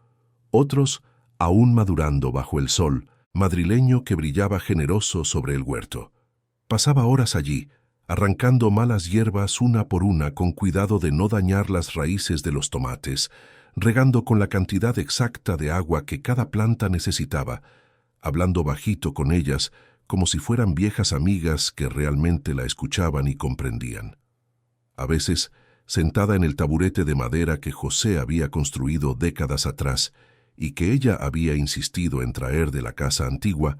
Speaker 1: otros aún madurando bajo el sol madrileño que brillaba generoso sobre el huerto. Pasaba horas allí, arrancando malas hierbas una por una con cuidado de no dañar las raíces de los tomates, regando con la cantidad exacta de agua que cada planta necesitaba, hablando bajito con ellas como si fueran viejas amigas que realmente la escuchaban y comprendían. A veces, sentada en el taburete de madera que José había construido décadas atrás y que ella había insistido en traer de la casa antigua,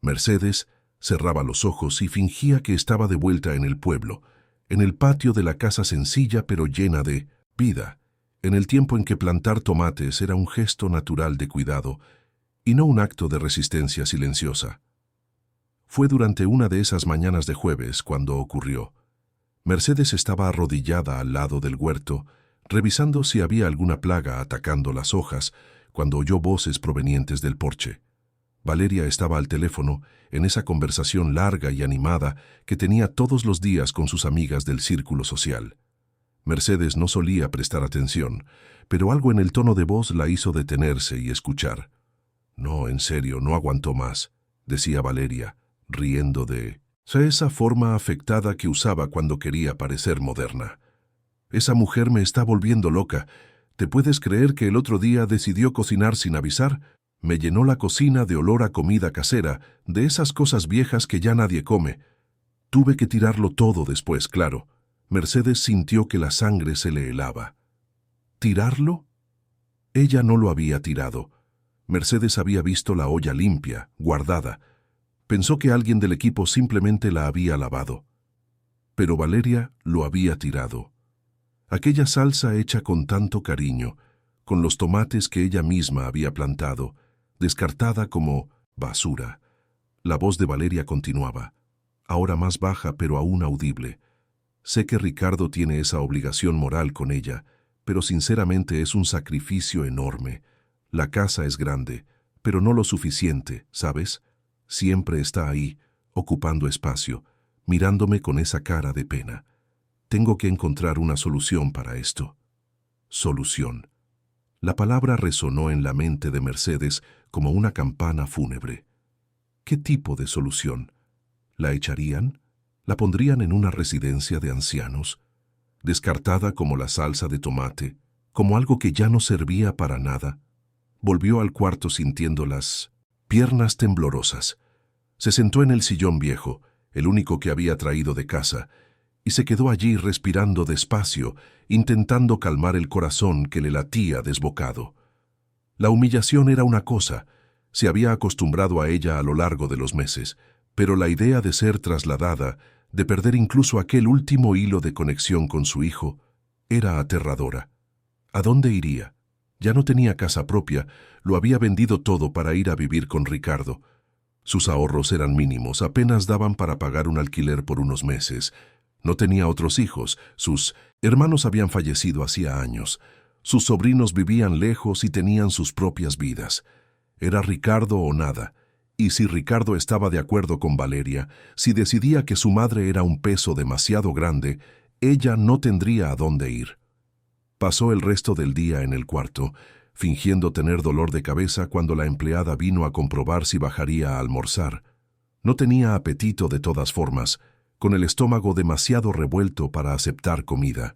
Speaker 1: Mercedes Cerraba los ojos y fingía que estaba de vuelta en el pueblo, en el patio de la casa sencilla pero llena de vida, en el tiempo en que plantar tomates era un gesto natural de cuidado y no un acto de resistencia silenciosa. Fue durante una de esas mañanas de jueves cuando ocurrió. Mercedes estaba arrodillada al lado del huerto, revisando si había alguna plaga atacando las hojas, cuando oyó voces provenientes del porche. Valeria estaba al teléfono, en esa conversación larga y animada que tenía todos los días con sus amigas del círculo social. Mercedes no solía prestar atención, pero algo en el tono de voz la hizo detenerse y escuchar. «No, en serio, no aguantó más», decía Valeria, riendo de esa forma afectada que usaba cuando quería parecer moderna. «Esa mujer me está volviendo loca. ¿Te puedes creer que el otro día decidió cocinar sin avisar? Me llenó la cocina de olor a comida casera, de esas cosas viejas que ya nadie come. Tuve que tirarlo todo después, claro». Mercedes sintió que la sangre se le helaba. ¿Tirarlo? Ella no lo había tirado. Mercedes había visto la olla limpia, guardada. Pensó que alguien del equipo simplemente la había lavado. Pero Valeria lo había tirado. Aquella salsa hecha con tanto cariño, con los tomates que ella misma había plantado, descartada como basura. La voz de Valeria continuaba, ahora más baja pero aún audible. Sé que Ricardo tiene esa obligación moral con ella, pero sinceramente es un sacrificio enorme. La casa es grande, pero no lo suficiente, ¿sabes? Siempre está ahí, ocupando espacio, mirándome con esa cara de pena. Tengo que encontrar una solución para esto. Solución. La palabra resonó en la mente de Mercedes como una campana fúnebre. ¿Qué tipo de solución? ¿La echarían? ¿La pondrían en una residencia de ancianos? Descartada como la salsa de tomate, como algo que ya no servía para nada. Volvió al cuarto sintiendo las piernas temblorosas. Se sentó en el sillón viejo, el único que había traído de casa, y se quedó allí respirando despacio, intentando calmar el corazón que le latía desbocado. La humillación era una cosa, se había acostumbrado a ella a lo largo de los meses, pero la idea de ser trasladada, de perder incluso aquel último hilo de conexión con su hijo, era aterradora. ¿A dónde iría? Ya no tenía casa propia, lo había vendido todo para ir a vivir con Ricardo. Sus ahorros eran mínimos, apenas daban para pagar un alquiler por unos meses. No tenía otros hijos, sus hermanos habían fallecido hacía años. Sus sobrinos vivían lejos y tenían sus propias vidas. Era Ricardo o nada. Y si Ricardo estaba de acuerdo con Valeria, si decidía que su madre era un peso demasiado grande, ella no tendría a dónde ir. Pasó el resto del día en el cuarto, fingiendo tener dolor de cabeza cuando la empleada vino a comprobar si bajaría a almorzar. No tenía apetito de todas formas, con el estómago demasiado revuelto para aceptar comida.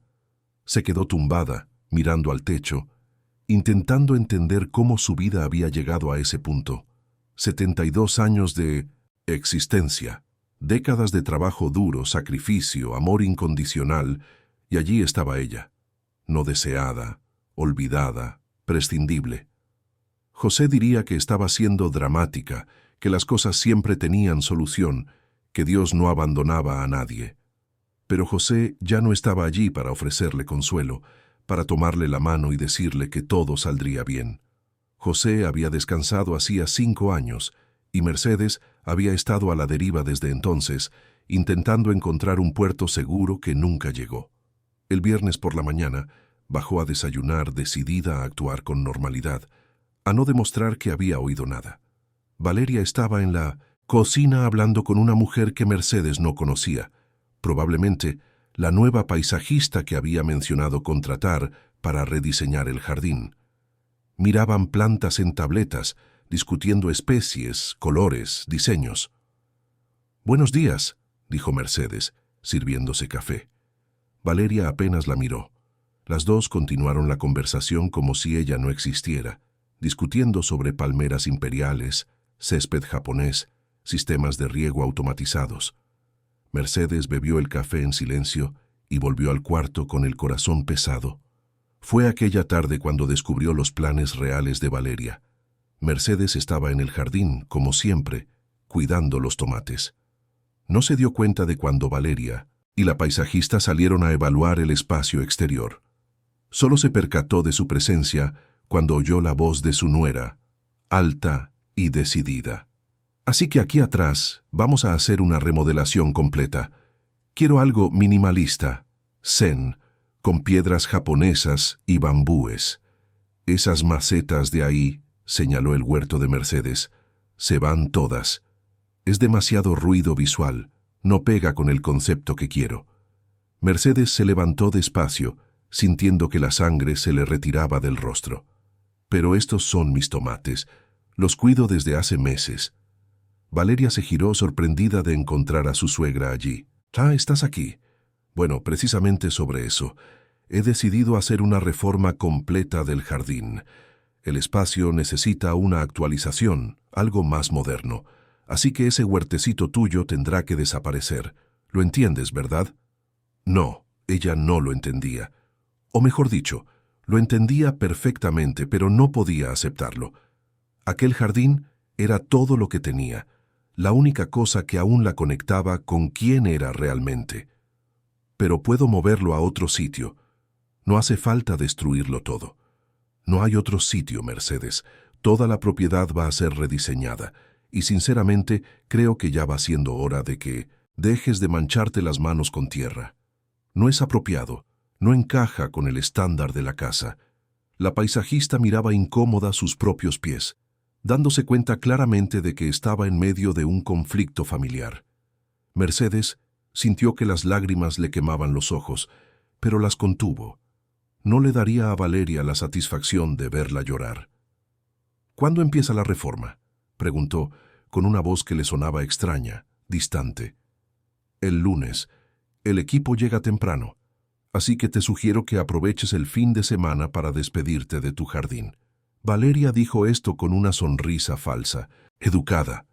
Speaker 1: Se quedó tumbada, mirando al techo, intentando entender cómo su vida había llegado a ese punto. 72 años de existencia, décadas de trabajo duro, sacrificio, amor incondicional, y allí estaba ella, no deseada, olvidada, prescindible. José diría que estaba siendo dramática, que las cosas siempre tenían solución, que Dios no abandonaba a nadie. Pero José ya no estaba allí para ofrecerle consuelo, para tomarle la mano y decirle que todo saldría bien. José había descansado hacía 5 años y Mercedes había estado a la deriva desde entonces, intentando encontrar un puerto seguro que nunca llegó. El viernes por la mañana bajó a desayunar decidida a actuar con normalidad, a no demostrar que había oído nada. Valeria estaba en la cocina hablando con una mujer que Mercedes no conocía, probablemente la nueva paisajista que había mencionado contratar para rediseñar el jardín. Miraban plantas en tabletas, discutiendo especies, colores, diseños. «Buenos días», dijo Mercedes, sirviéndose café. Valeria apenas la miró. Las dos continuaron la conversación como si ella no existiera, discutiendo sobre palmeras imperiales, césped japonés, sistemas de riego automatizados. Mercedes bebió el café en silencio y volvió al cuarto con el corazón pesado. Fue aquella tarde cuando descubrió los planes reales de Valeria. Mercedes estaba en el jardín, como siempre, cuidando los tomates. No se dio cuenta de cuando Valeria y la paisajista salieron a evaluar el espacio exterior. Solo se percató de su presencia cuando oyó la voz de su nuera, alta y decidida. Así que aquí atrás vamos a hacer una remodelación completa. Quiero algo minimalista, zen, con piedras japonesas y bambúes. Esas macetas de ahí, señaló el huerto de Mercedes, se van todas. Es demasiado ruido visual, no pega con el concepto que quiero. Mercedes se levantó despacio, sintiendo que la sangre se le retiraba del rostro. Pero estos son mis tomates, los cuido desde hace meses. Valeria se giró sorprendida de encontrar a su suegra allí. «Ah, ¿estás aquí?» «Bueno, precisamente sobre eso. He decidido hacer una reforma completa del jardín. El espacio necesita una actualización, algo más moderno. Así que ese huertecito tuyo tendrá que desaparecer. ¿Lo entiendes, verdad?» No, ella no lo entendía. O mejor dicho, lo entendía perfectamente, pero no podía aceptarlo. Aquel jardín era todo lo que tenía, la única cosa que aún la conectaba con quién era realmente. Pero puedo moverlo a otro sitio. No hace falta destruirlo todo. No hay otro sitio, Mercedes. Toda la propiedad va a ser rediseñada. Y sinceramente, creo que ya va siendo hora de que dejes de mancharte las manos con tierra. No es apropiado, no encaja con el estándar de la casa. La paisajista miraba incómoda sus propios pies, dándose cuenta claramente de que estaba en medio de un conflicto familiar. Mercedes sintió que las lágrimas le quemaban los ojos, pero las contuvo. No le daría a Valeria la satisfacción de verla llorar. «¿Cuándo empieza la reforma?», preguntó, con una voz que le sonaba extraña, distante. «El lunes. El equipo llega temprano, así que te sugiero que aproveches el fin de semana para despedirte de tu jardín». Valeria dijo esto con una sonrisa falsa, educada,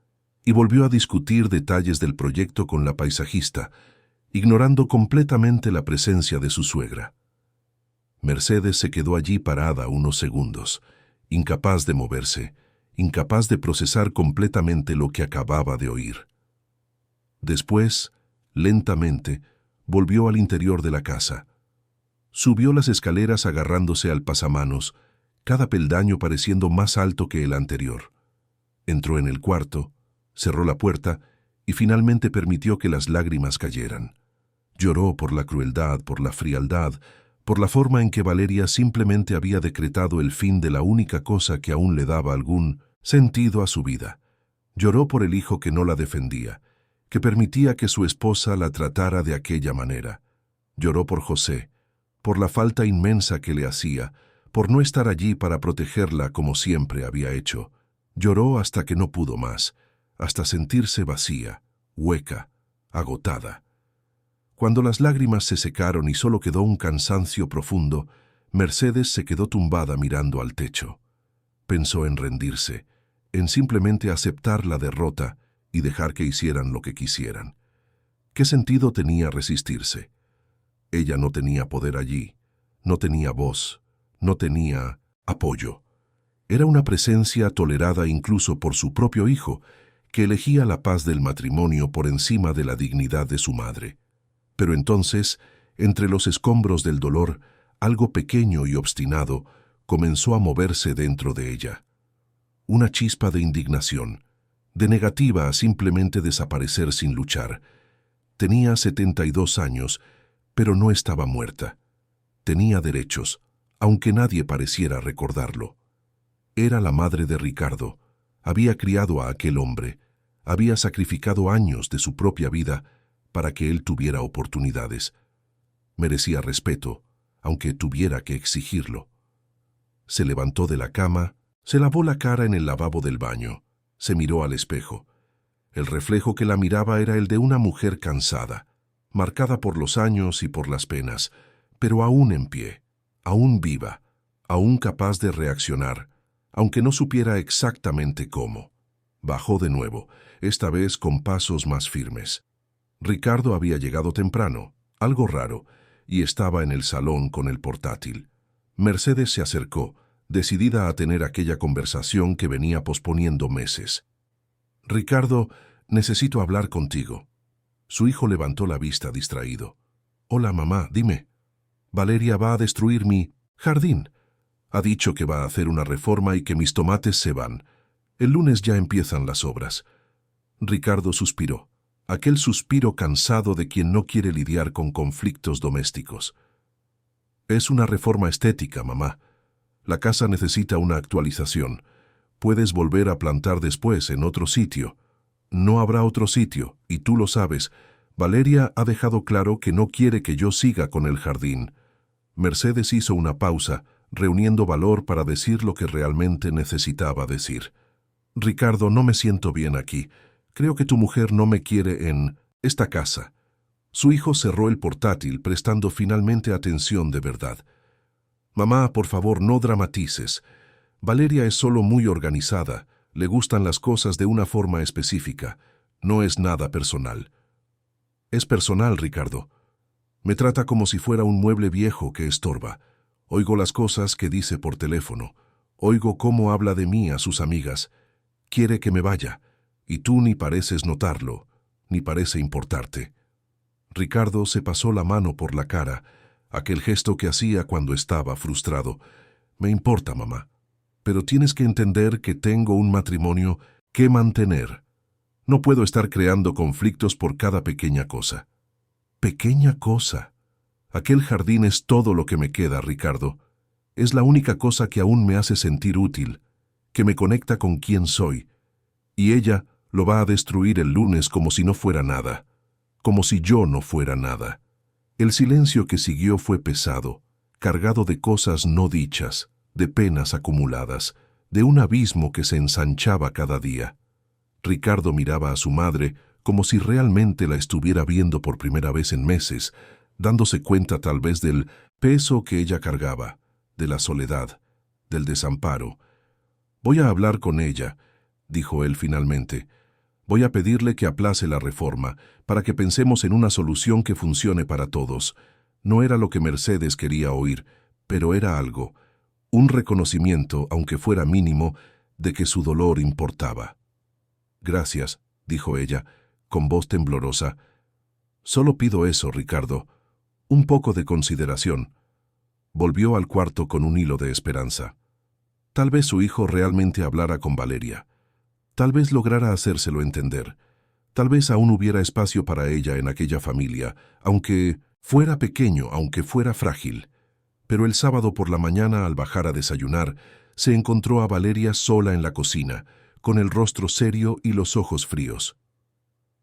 Speaker 1: y volvió a discutir detalles del proyecto con la paisajista, ignorando completamente la presencia de su suegra. Mercedes se quedó allí parada unos segundos, incapaz de moverse, incapaz de procesar completamente lo que acababa de oír. Después, lentamente, volvió al interior de la casa. Subió las escaleras agarrándose al pasamanos, cada peldaño pareciendo más alto que el anterior. Entró en el cuarto, cerró la puerta y finalmente permitió que las lágrimas cayeran. Lloró por la crueldad, por la frialdad, por la forma en que Valeria simplemente había decretado el fin de la única cosa que aún le daba algún sentido a su vida. Lloró por el hijo que no la defendía, que permitía que su esposa la tratara de aquella manera. Lloró por José, por la falta inmensa que le hacía, por no estar allí para protegerla como siempre había hecho. Lloró hasta que no pudo más, hasta sentirse vacía, hueca, agotada. Cuando las lágrimas se secaron y solo quedó un cansancio profundo, Mercedes se quedó tumbada mirando al techo. Pensó en rendirse, en simplemente aceptar la derrota y dejar que hicieran lo que quisieran. ¿Qué sentido tenía resistirse? Ella no tenía poder allí, no tenía voz, no tenía apoyo. Era una presencia tolerada incluso por su propio hijo, que elegía la paz del matrimonio por encima de la dignidad de su madre. Pero entonces, entre los escombros del dolor, algo pequeño y obstinado comenzó a moverse dentro de ella. Una chispa de indignación, de negativa a simplemente desaparecer sin luchar. Tenía 72 años, pero no estaba muerta. Tenía derechos, aunque nadie pareciera recordarlo. Era la madre de Ricardo, había criado a aquel hombre, había sacrificado años de su propia vida para que él tuviera oportunidades. Merecía respeto, aunque tuviera que exigirlo. Se levantó de la cama, se lavó la cara en el lavabo del baño, se miró al espejo. El reflejo que la miraba era el de una mujer cansada, marcada por los años y por las penas, pero aún en pie, aún viva, aún capaz de reaccionar, aunque no supiera exactamente cómo. Bajó de nuevo, esta vez con pasos más firmes. Ricardo había llegado temprano, algo raro, y estaba en el salón con el portátil. Mercedes se acercó, decidida a tener aquella conversación que venía posponiendo meses. «Ricardo, Necesito hablar contigo. Su hijo levantó la vista distraído. Hola, mamá, dime. Valeria va a destruir mi jardín. Ha dicho que va a hacer una reforma y que mis tomates se van. El lunes ya empiezan las obras. Ricardo suspiró. Aquel suspiro cansado de quien no quiere lidiar con conflictos domésticos. Es una reforma estética, mamá. La casa necesita una actualización. Puedes volver a plantar después en otro sitio. No habrá otro sitio, y tú lo sabes. Valeria ha dejado claro que no quiere que yo siga con el jardín. Mercedes hizo una pausa, reuniendo valor para decir lo que realmente necesitaba decir. Ricardo, no me siento bien aquí. Creo que tu mujer no me quiere en esta casa. Su hijo cerró el portátil, prestando finalmente atención de verdad. Mamá, por favor, no dramatices. Valeria es solo muy organizada. Le gustan las cosas de una forma específica. No es nada personal. Es personal, Ricardo. Me trata como si fuera un mueble viejo que estorba. Oigo las cosas que dice por teléfono. Oigo cómo habla de mí a sus amigas. Quiere que me vaya. Y tú ni pareces notarlo, ni parece importarte. Ricardo se pasó la mano por la cara, aquel gesto que hacía cuando estaba frustrado. Me importa, mamá, pero tienes que entender que tengo un matrimonio que mantener. No puedo estar creando conflictos por cada pequeña cosa. Pequeña cosa. Aquel jardín es todo lo que me queda, Ricardo. Es la única cosa que aún me hace sentir útil, que me conecta con quién soy. Y ella lo va a destruir el lunes como si no fuera nada, como si yo no fuera nada. El silencio que siguió fue pesado, cargado de cosas no dichas, de penas acumuladas, de un abismo que se ensanchaba cada día. Ricardo miraba a su madre como si realmente la estuviera viendo por primera vez en meses, dándose cuenta tal vez del peso que ella cargaba, de la soledad, del desamparo. Voy a hablar con ella, dijo él finalmente. Voy a pedirle que aplace la reforma, para que pensemos en una solución que funcione para todos. No era lo que Mercedes quería oír, pero era algo, un reconocimiento, aunque fuera mínimo, de que su dolor importaba. Gracias, dijo ella, con voz temblorosa. Solo pido eso, Ricardo, un poco de consideración. Volvió al cuarto con un hilo de esperanza. Tal vez su hijo realmente hablara con Valeria. Tal vez lograra hacérselo entender. Tal vez aún hubiera espacio para ella en aquella familia, aunque fuera pequeño, aunque fuera frágil. Pero el sábado por la mañana, al bajar a desayunar, se encontró a Valeria sola en la cocina, con el rostro serio y los ojos fríos.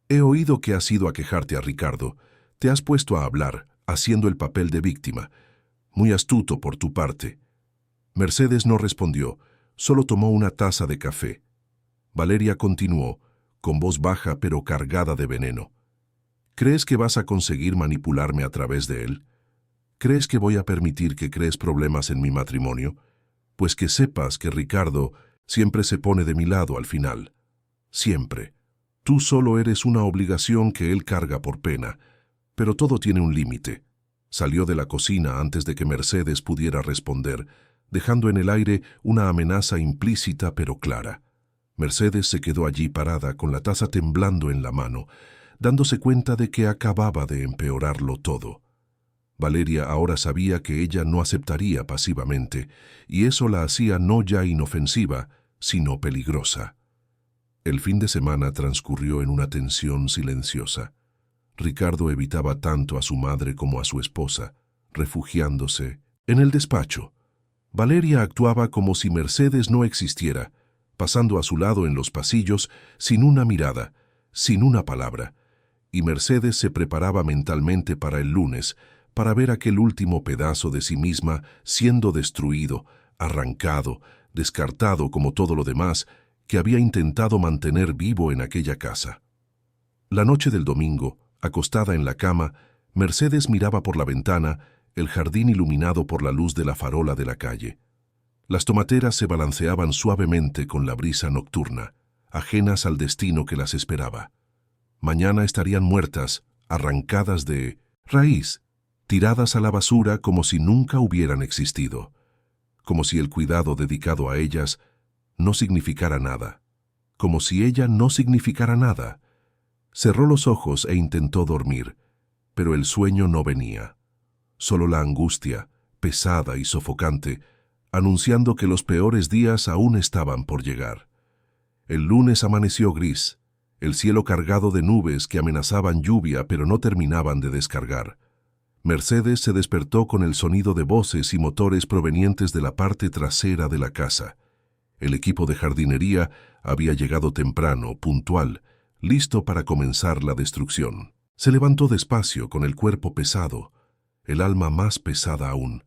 Speaker 1: He oído que has ido a quejarte a Ricardo. Te has puesto a hablar, haciendo el papel de víctima. Muy astuto por tu parte. Mercedes no respondió, solo tomó una taza de café. Valeria continuó, con voz baja pero cargada de veneno. ¿Crees que vas a conseguir manipularme a través de él? ¿Crees que voy a permitir que crees problemas en mi matrimonio? Pues que sepas que Ricardo siempre se pone de mi lado al final. Siempre. Tú solo eres una obligación que él carga por pena, pero todo tiene un límite. Salió de la cocina antes de que Mercedes pudiera responder, dejando en el aire una amenaza implícita pero clara. Mercedes se quedó allí parada con la taza temblando en la mano, dándose cuenta de que acababa de empeorarlo todo. Valeria ahora sabía que ella no aceptaría pasivamente, y eso la hacía no ya inofensiva, sino peligrosa. El fin de semana transcurrió en una tensión silenciosa. Ricardo evitaba tanto a su madre como a su esposa, refugiándose en el despacho. Valeria actuaba como si Mercedes no existiera, pasando a su lado en los pasillos sin una mirada, sin una palabra, y Mercedes se preparaba mentalmente para el lunes, para ver aquel último pedazo de sí misma siendo destruido, arrancado, descartado como todo lo demás que había intentado mantener vivo en aquella casa. La noche del domingo, acostada en la cama, Mercedes miraba por la ventana el jardín iluminado por la luz de la farola de la calle. Las tomateras se balanceaban suavemente con la brisa nocturna, ajenas al destino que las esperaba. Mañana estarían muertas, arrancadas de raíz, tiradas a la basura como si nunca hubieran existido, como si el cuidado dedicado a ellas no significara nada, como si ella no significara nada, Cerró los ojos e intentó dormir, pero el sueño no venía. Solo la angustia, pesada y sofocante, anunciando que los peores días aún estaban por llegar. El lunes amaneció gris, el cielo cargado de nubes que amenazaban lluvia pero no terminaban de descargar. Mercedes se despertó con el sonido de voces y motores provenientes de la parte trasera de la casa. El equipo de jardinería había llegado temprano, puntual, listo para comenzar la destrucción. Se levantó despacio con el cuerpo pesado, el alma más pesada aún.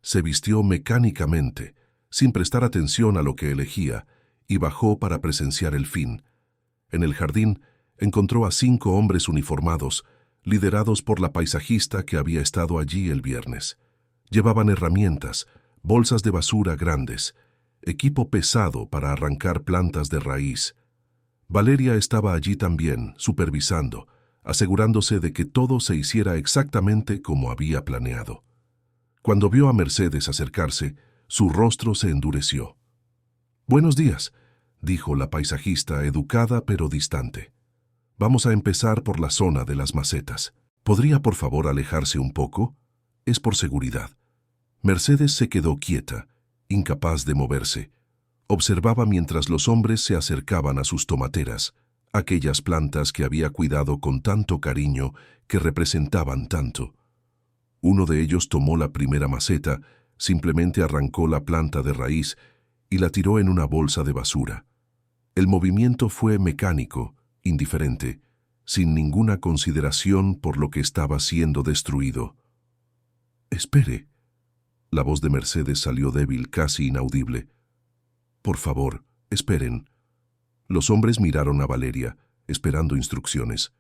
Speaker 1: Se vistió mecánicamente, sin prestar atención a lo que elegía, y bajó para presenciar el fin. En el jardín encontró a 5 hombres uniformados, liderados por la paisajista que había estado allí el viernes. Llevaban herramientas, bolsas de basura grandes, equipo pesado para arrancar plantas de raíz. Valeria estaba allí también, supervisando, asegurándose de que todo se hiciera exactamente como había planeado. Cuando vio a Mercedes acercarse, su rostro se endureció. «Buenos días», dijo la paisajista, educada pero distante. «Vamos a empezar por la zona de las macetas. ¿Podría por favor alejarse un poco? Es por seguridad». Mercedes se quedó quieta, incapaz de moverse. Observaba mientras los hombres se acercaban a sus tomateras, aquellas plantas que había cuidado con tanto cariño, que representaban tanto. Uno de ellos tomó la primera maceta, simplemente arrancó la planta de raíz y la tiró en una bolsa de basura. El movimiento fue mecánico, indiferente, sin ninguna consideración por lo que estaba siendo destruido. «Espere». La voz de Mercedes salió débil, casi inaudible. «Por favor, esperen». Los hombres miraron a Valeria, esperando instrucciones.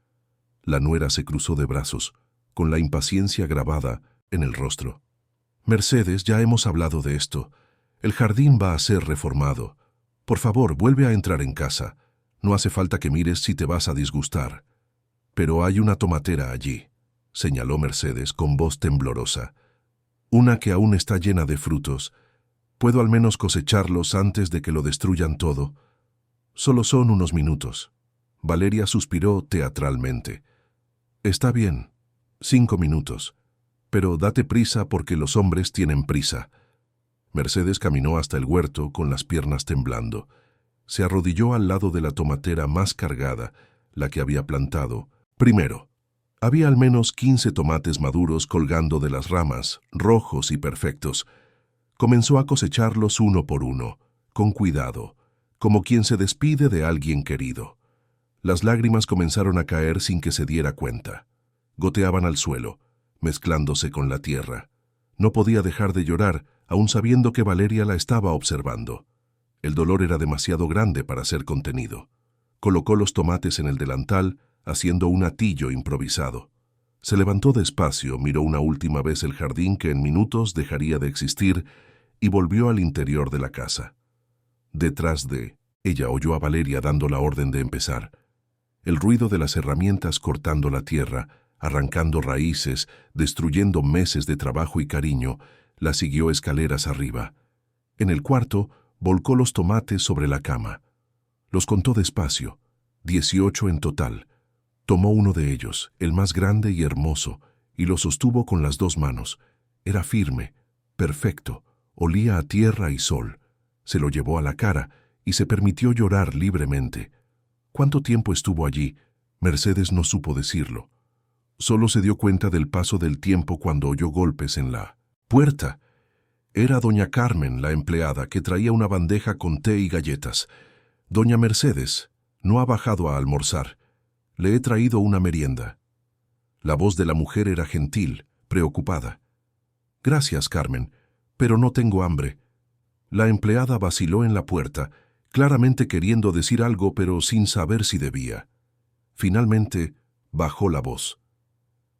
Speaker 1: La nuera se cruzó de brazos, con la impaciencia grabada en el rostro. «Mercedes, ya hemos hablado de esto. El jardín va a ser reformado. Por favor, vuelve a entrar en casa. No hace falta que mires si te vas a disgustar». «Pero hay una tomatera allí», señaló Mercedes con voz temblorosa. «Una que aún está llena de frutos. Puedo al menos cosecharlos antes de que lo destruyan todo. Solo son unos minutos». Valeria suspiró teatralmente. «Está bien, 5 minutos. Pero date prisa porque los hombres tienen prisa». Mercedes caminó hasta el huerto con las piernas temblando. Se arrodilló al lado de la tomatera más cargada, la que había plantado. Primero, había al menos 15 tomates maduros colgando de las ramas, rojos y perfectos. Comenzó a cosecharlos uno por uno, con cuidado, como quien se despide de alguien querido. Las lágrimas comenzaron a caer sin que se diera cuenta. Goteaban al suelo, mezclándose con la tierra. No podía dejar de llorar, aun sabiendo que Valeria la estaba observando. El dolor era demasiado grande para ser contenido. Colocó los tomates en el delantal, haciendo un atillo improvisado. Se levantó despacio, miró una última vez el jardín que en minutos dejaría de existir y volvió al interior de la casa. Detrás de ella oyó a Valeria dando la orden de empezar. El ruido de las herramientas cortando la tierra, arrancando raíces, destruyendo meses de trabajo y cariño, la siguió escaleras arriba. En el cuarto, volcó los tomates sobre la cama. Los contó despacio, 18 en total. Tomó uno de ellos, el más grande y hermoso, y lo sostuvo con las 2 manos. Era firme, perfecto, olía a tierra y sol. Se lo llevó a la cara y se permitió llorar libremente. ¿Cuánto tiempo estuvo allí? Mercedes no supo decirlo. Solo se dio cuenta del paso del tiempo cuando oyó golpes en la puerta. Era doña Carmen, la empleada, que traía una bandeja con té y galletas. «Doña Mercedes, no ha bajado a almorzar. Le he traído una merienda». La voz de la mujer era gentil, preocupada. «Gracias, Carmen, pero no tengo hambre». La empleada vaciló en la puerta, claramente queriendo decir algo pero sin saber si debía. Finalmente, bajó la voz.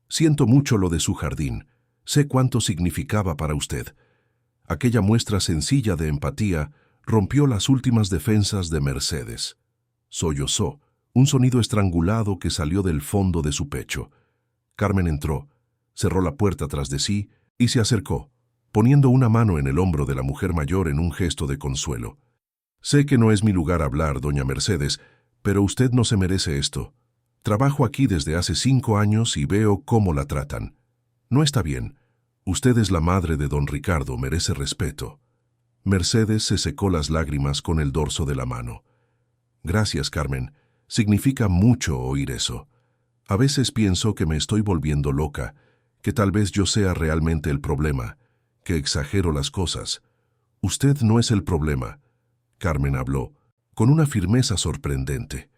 Speaker 1: «Siento mucho lo de su jardín. Sé cuánto significaba para usted». Aquella muestra sencilla de empatía rompió las últimas defensas de Mercedes. Sollozó, un sonido estrangulado que salió del fondo de su pecho. Carmen entró, cerró la puerta tras de sí y se acercó, poniendo una mano en el hombro de la mujer mayor en un gesto de consuelo. «Sé que no es mi lugar hablar, doña Mercedes, pero usted no se merece esto. Trabajo aquí desde hace 5 años y veo cómo la tratan. No está bien. Usted es la madre de don Ricardo, merece respeto. Mercedes se secó las lágrimas con el dorso de la mano. Gracias, Carmen. Significa mucho oír eso. A veces pienso que me estoy volviendo loca, que tal vez yo sea realmente el problema, que exagero las cosas. Usted no es el problema. Carmen habló, con una firmeza sorprendente.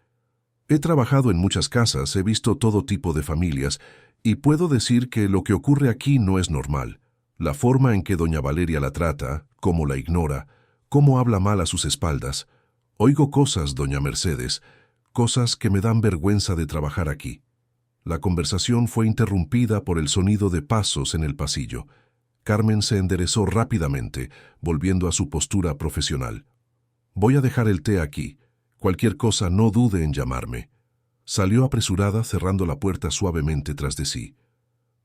Speaker 1: He trabajado en muchas casas, he visto todo tipo de familias, y puedo decir que lo que ocurre aquí no es normal. La forma en que doña Valeria la trata, cómo la ignora, cómo habla mal a sus espaldas. Oigo cosas, doña Mercedes, cosas que me dan vergüenza de trabajar aquí. La conversación fue interrumpida por el sonido de pasos en el pasillo. Carmen se enderezó rápidamente, volviendo a su postura profesional. Voy a dejar el té aquí. Cualquier cosa no dude en llamarme. Salió apresurada, cerrando la puerta suavemente tras de sí.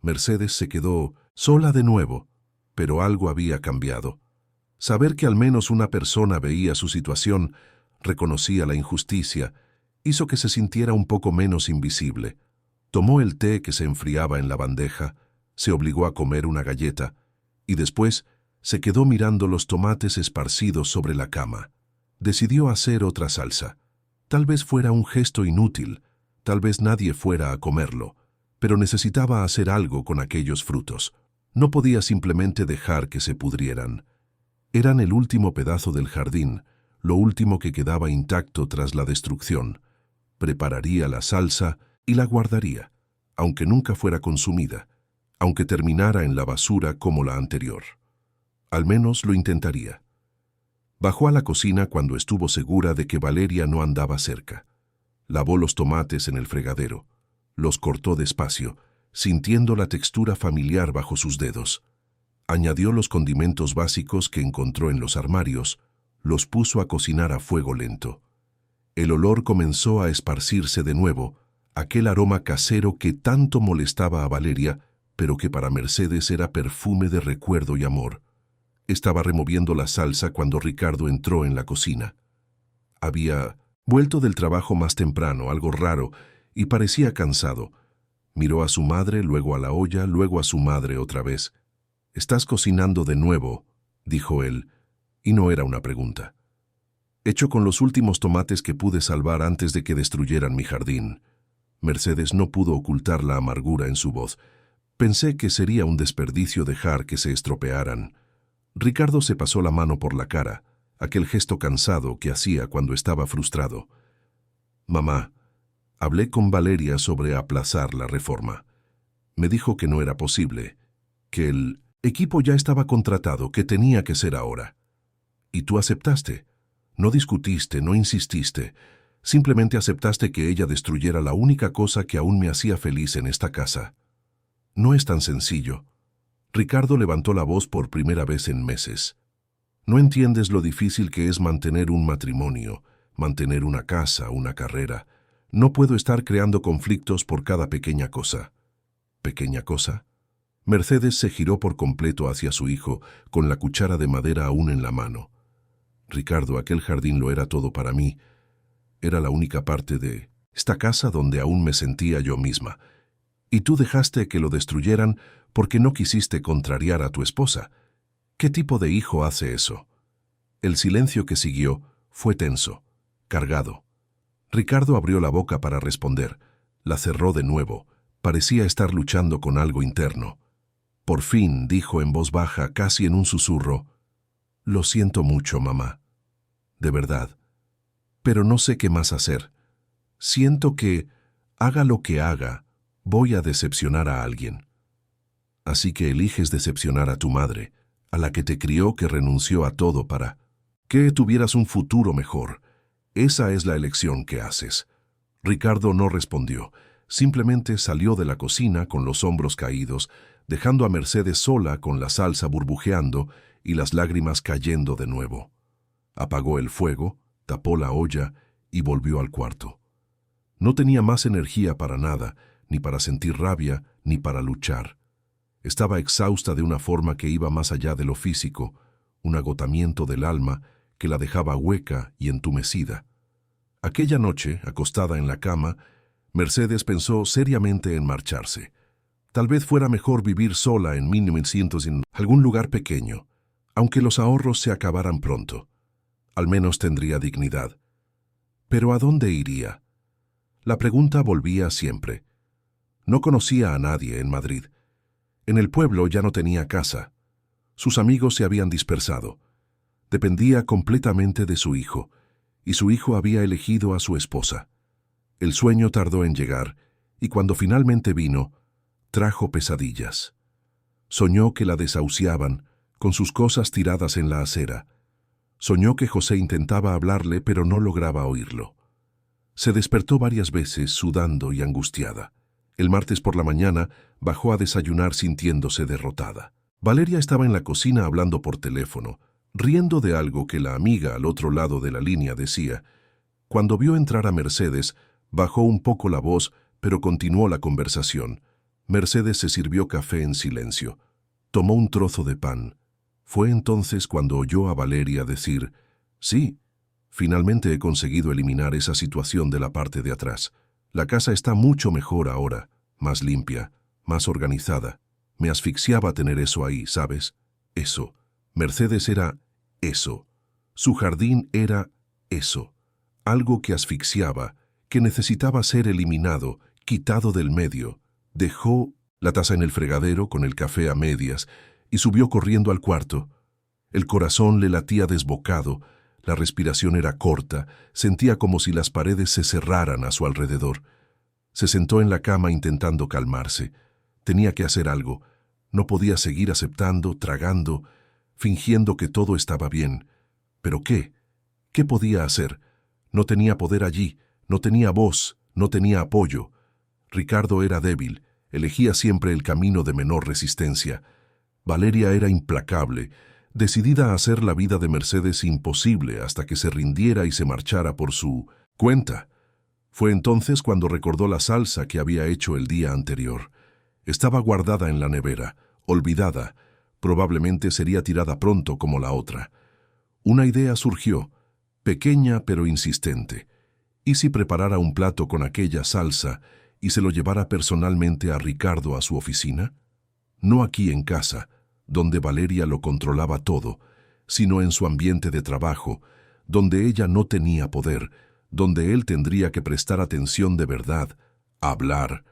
Speaker 1: Mercedes se quedó sola de nuevo, pero algo había cambiado. Saber que al menos una persona veía su situación, reconocía la injusticia, hizo que se sintiera un poco menos invisible. Tomó el té que se enfriaba en la bandeja, se obligó a comer una galleta, y después se quedó mirando los tomates esparcidos sobre la cama. Decidió hacer otra salsa. Tal vez fuera un gesto inútil, tal vez nadie fuera a comerlo, pero necesitaba hacer algo con aquellos frutos. No podía simplemente dejar que se pudrieran. Eran el último pedazo del jardín, lo último que quedaba intacto tras la destrucción. Prepararía la salsa y la guardaría, aunque nunca fuera consumida, aunque terminara en la basura como la anterior. Al menos lo intentaría. Bajó a la cocina cuando estuvo segura de que Valeria no andaba cerca. Lavó los tomates en el fregadero. Los cortó despacio, sintiendo la textura familiar bajo sus dedos. Añadió los condimentos básicos que encontró en los armarios, los puso a cocinar a fuego lento. El olor comenzó a esparcirse de nuevo, aquel aroma casero que tanto molestaba a Valeria, pero que para Mercedes era perfume de recuerdo y amor. Estaba removiendo la salsa cuando Ricardo entró en la cocina. Había vuelto del trabajo más temprano, algo raro, y parecía cansado. Miró a su madre, luego a la olla, luego a su madre otra vez. «¿Estás cocinando de nuevo?», dijo él, y no era una pregunta. «Hecho con los últimos tomates que pude salvar antes de que destruyeran mi jardín». Mercedes no pudo ocultar la amargura en su voz. «Pensé que sería un desperdicio dejar que se estropearan». Ricardo se pasó la mano por la cara, aquel gesto cansado que hacía cuando estaba frustrado. «Mamá, hablé con Valeria sobre aplazar la reforma. Me dijo que no era posible, que el equipo ya estaba contratado, que tenía que ser ahora. Y tú aceptaste. No discutiste, no insististe. Simplemente aceptaste que ella destruyera la única cosa que aún me hacía feliz en esta casa. No es tan sencillo». Ricardo levantó la voz por primera vez en meses. «No entiendes lo difícil que es mantener un matrimonio, mantener una casa, una carrera. No puedo estar creando conflictos por cada pequeña cosa». ¿Pequeña cosa? Mercedes se giró por completo hacia su hijo, con la cuchara de madera aún en la mano. «Ricardo, aquel jardín lo era todo para mí. Era la única parte de esta casa donde aún me sentía yo misma. Y tú dejaste que lo destruyeran porque no quisiste contrariar a tu esposa. ¿Qué tipo de hijo hace eso?». El silencio que siguió fue tenso, cargado. Ricardo abrió la boca para responder. La cerró de nuevo. Parecía estar luchando con algo interno. Por fin dijo en voz baja, casi en un susurro: «Lo siento mucho, mamá. De verdad. Pero no sé qué más hacer. Siento que, haga lo que haga, voy a decepcionar a alguien». «Así que eliges decepcionar a tu madre, a la que te crió, que renunció a todo para que tuvieras un futuro mejor. Esa es la elección que haces». Ricardo no respondió. Simplemente salió de la cocina con los hombros caídos, dejando a Mercedes sola con la salsa burbujeando y las lágrimas cayendo de nuevo. Apagó el fuego, tapó la olla y volvió al cuarto. No tenía más energía para nada, ni para sentir rabia, ni para luchar. Estaba exhausta de una forma que iba más allá de lo físico, un agotamiento del alma que la dejaba hueca y entumecida. Aquella noche, acostada en la cama, Mercedes pensó seriamente en marcharse. Tal vez fuera mejor vivir sola en 1900 en algún lugar pequeño, aunque los ahorros se acabaran pronto. Al menos tendría dignidad. ¿Pero a dónde iría? La pregunta volvía siempre. No conocía a nadie en Madrid. En el pueblo ya no tenía casa. Sus amigos se habían dispersado. Dependía completamente de su hijo, y su hijo había elegido a su esposa. El sueño tardó en llegar, y cuando finalmente vino, trajo pesadillas. Soñó que la desahuciaban, con sus cosas tiradas en la acera. Soñó que José intentaba hablarle, pero no lograba oírlo. Se despertó varias veces, sudando y angustiada. El martes por la mañana bajó a desayunar sintiéndose derrotada. Valeria estaba en la cocina hablando por teléfono, riendo de algo que la amiga al otro lado de la línea decía. Cuando vio entrar a Mercedes, bajó un poco la voz, pero continuó la conversación. Mercedes se sirvió café en silencio. Tomó un trozo de pan. Fue entonces cuando oyó a Valeria decir, «Sí, finalmente he conseguido eliminar esa situación de la parte de atrás. La casa está mucho mejor ahora, más limpia, más organizada. Me asfixiaba tener eso ahí, ¿sabes? Eso. Mercedes era eso. Su jardín era eso. Algo que asfixiaba, que necesitaba ser eliminado, quitado del medio. Dejó la taza en el fregadero con el café a medias y subió corriendo al cuarto. El corazón le latía desbocado, la respiración era corta, sentía como si las paredes se cerraran a su alrededor. Se sentó en la cama intentando calmarse. Tenía que hacer algo. No podía seguir aceptando, tragando, fingiendo que todo estaba bien. ¿Pero qué? ¿Qué podía hacer? No tenía poder allí, no tenía voz, no tenía apoyo. Ricardo era débil, elegía siempre el camino de menor resistencia. Valeria era implacable, decidida a hacer la vida de Mercedes imposible hasta que se rindiera y se marchara por su cuenta. Fue entonces cuando recordó la salsa que había hecho el día anterior. Estaba guardada en la nevera, olvidada. Probablemente sería tirada pronto como la otra. Una idea surgió, pequeña pero insistente. ¿Y si preparara un plato con aquella salsa y se lo llevara personalmente a Ricardo a su oficina? No aquí en casa, donde Valeria lo controlaba todo, sino en su ambiente de trabajo, donde ella no tenía poder, donde él tendría que prestar atención de verdad, hablar,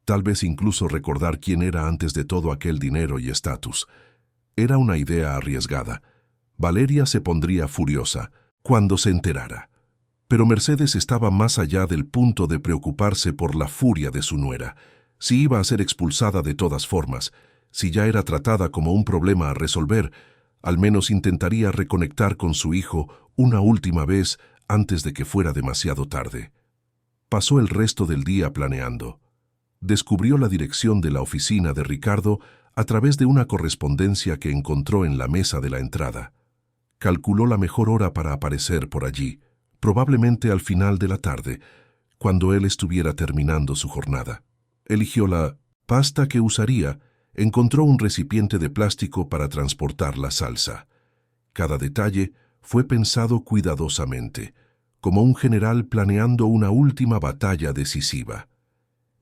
Speaker 1: tal vez incluso recordar quién era antes de todo aquel dinero y estatus. Era una idea arriesgada. Valeria se pondría furiosa cuando se enterara. Pero Mercedes estaba más allá del punto de preocuparse por la furia de su nuera. Si iba a ser expulsada de todas formas, si ya era tratada como un problema a resolver, al menos intentaría reconectar con su hijo una última vez antes de que fuera demasiado tarde. Pasó el resto del día planeando. Descubrió la dirección de la oficina de Ricardo a través de una correspondencia que encontró en la mesa de la entrada. Calculó la mejor hora para aparecer por allí, probablemente al final de la tarde, cuando él estuviera terminando su jornada. Eligió la pasta que usaría, encontró un recipiente de plástico para transportar la salsa. Cada detalle fue pensado cuidadosamente, como un general planeando una última batalla decisiva.